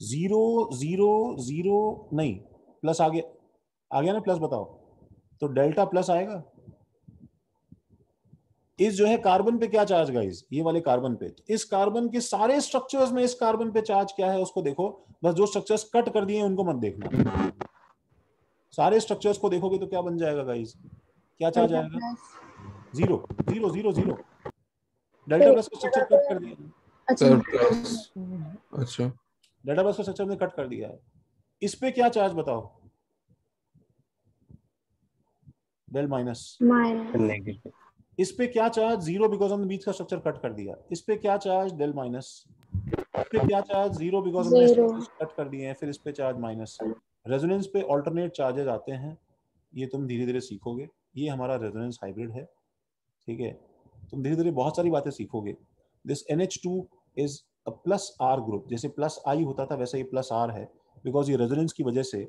0 0 0 नहीं, प्लस आ गया ना, प्लस बताओ, तो डेल्टा प्लस आएगा। इस जो है कार्बन पे क्या चार्ज गाइस? ये वाले कार्बन पे। तो इस कार्बन के सारे स्ट्रक्चर्स में इस कार्बन पे चार्ज क्या है उसको देखो, बस जो स्ट्रक्चर्स कट कर दिए उनको मत देखना। सारे स्ट्रक्चर्स को देखोगे तो क्या बन जाएगा गाइस? क्या चार्ज आएगा? 0 0 0 0। डेल्टा प्लस का स्ट्रक्चर कट कर दिया। अच्छा डेल्टा प्लस का स्ट्रक्चर में कट कर दिया है। इस पे क्या चार्ज बताओ? Del minus. इस पे क्या चार्ज? 0 बिकॉज हमने बीच का स्ट्रक्चर कट कर दिया। इस पे क्या चार्ज? Del minus. इस पे क्या चार्ज? 0 बिकॉज हमने स्ट्रक्चर्स कट कर दिए हैं। फिर इस पे चार्ज माइनस। रेजोनेंस पे ऑल्टरनेट चार्जेस आते हैं, ये तुम धीरे धीरे सीखोगे। ये हमारा रेजोनेंस हाइब्रिड है, ठीक है। तुम धीरे धीरे बहुत सारी बातें सीखोगे। This NH2 is a plus R group, जैसे प्लस I होता था वैसे ये प्लस R है, बिकॉज ये रेजोनेंस की वजह से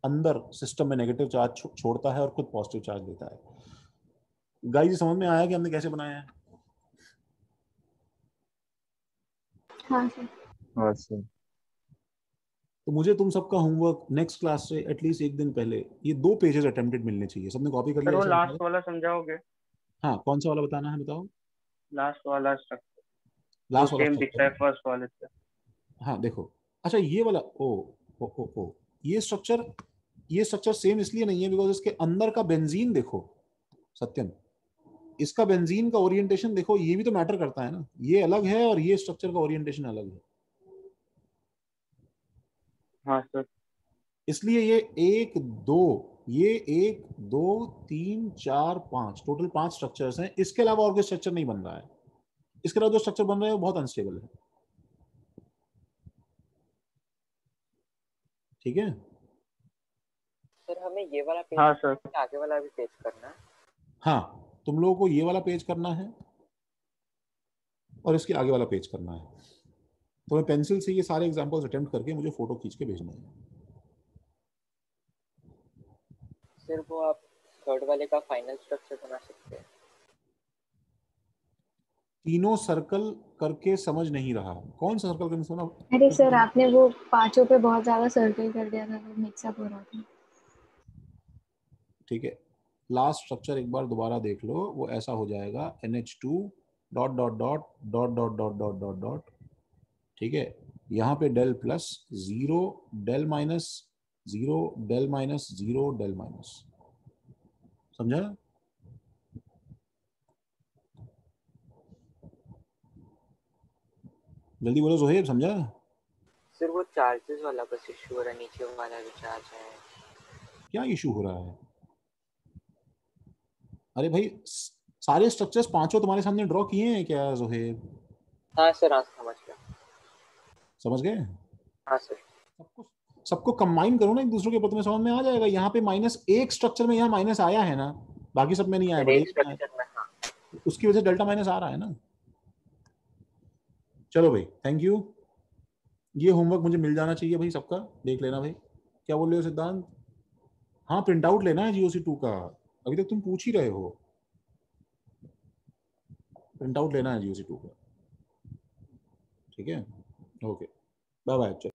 अंदर सिस्टम में नेगेटिव चार्ज छोड़ता है और खुद पॉजिटिव चार्ज देता है। गाइस समझ में आया कि हमने कैसे बनाया है? हाँ सर। हाँ सर। तो मुझे तुम सबका होमवर्क नेक्स्ट क्लास से एटलीस्ट एक दिन पहले ये 2 पेजेस अटेम्प्टेड मिलने चाहिए। सबने कॉपी कर सर लिया? वो ऐसा लास्ट बताओ। वाला समझाओगे? हाँ, कौन सा वाला बताना है बताओ? लास्ट वाला स्ट्रक्चर जो लास्ट वाला सेम दिखता है फर्स्ट वाले से। हाँ देखो, अच्छा ये वाला ओ ये स्ट्रक्चर सेम इसलिए नहीं है बिकॉज इसके अंदर का बेंजीन देखो सत्यम, इसका बेंजीन का ओरिएंटेशन देखो, ये भी तो मैटर करता है ना। ये अलग है और ये स्ट्रक्चर का ओरिएंटेशन अलग है। हाँ सर। इसलिए ये 1 2 ये 1 2 3 4 5 टोटल 5 स्ट्रक्चर्स हैं। इसके अलावा और कोई स्ट्रक्चर नहीं बन रहा है। इसके अलावा जो स्ट्रक्चर बन रहा है वो बहुत अनस्टेबल है, ठीक है। सर हमें ये वाला पेज, हाँ सर। आगे वाला भी पेज करना है। हाँ, तुम लोगों को ये वाला पेज करना है और इसके आगे वाला पेज करना है। तो मैं पेंसिल से ये सारे एग्जांपल्स अटेम्प्ट करके मुझे फोटो खींच के भेजना है। सर वो आप थर्ड वाले का फाइनल स्ट्रक्चर बना सकते हैं। तीनों सर्कल करके समझ नहीं रहा, कौन सा सर्कल करके सुना? अरे सर आपने वो 5 पे बहुत ज्यादा सर्कल कर दिया था, वो मिक्सअप हो रहा था। ठीक है, लास्ट स्ट्रक्चर एक बार दोबारा देख लो, वो ऐसा हो जाएगा NH2 dot dot dot dot dot dot dot dot dot, ठीक है। यहाँ पे del plus 0 del minus 0 del minus 0 del minus, समझा? जल्दी बोलो जोहेब, समझा? सर वो चार्जेस वाला बस इशू हो रहा है, नीचे वाला जो चार्ज है। क्या इशू हो रहा है? अरे भाई सारे स्ट्रक्चर्स 5 तुम्हारे सामने ड्रॉ किए हैं क्या जोहेब? हाँ सर, हाँ समझ गया। समझ गए? हाँ सर। सबको कंबाइन करो ना एक दूसरे के ऊपर, तुम्हें समझ में आ जाएगा। यहाँ पे -1 स्ट्रक्चर में यहाँ माइनस आया है ना, बाकी सब में नहीं आया, बड़े में आया। उसकी वजह से डेल्टा माइनस आ रहा है ना। चलो भाई, थैंक यू। ये होमवर्क मुझे मिल जाना चाहिए भाई सबका, देख लेना भाई। क्या बोल रहे हो सिद्धांत? हाँ, प्रिंट आउट लेना है GOC2 का, अभी तक तुम पूछ ही रहे हो। प्रिंट आउट लेना है GOC2 का, ठीक है। Okay, bye bye.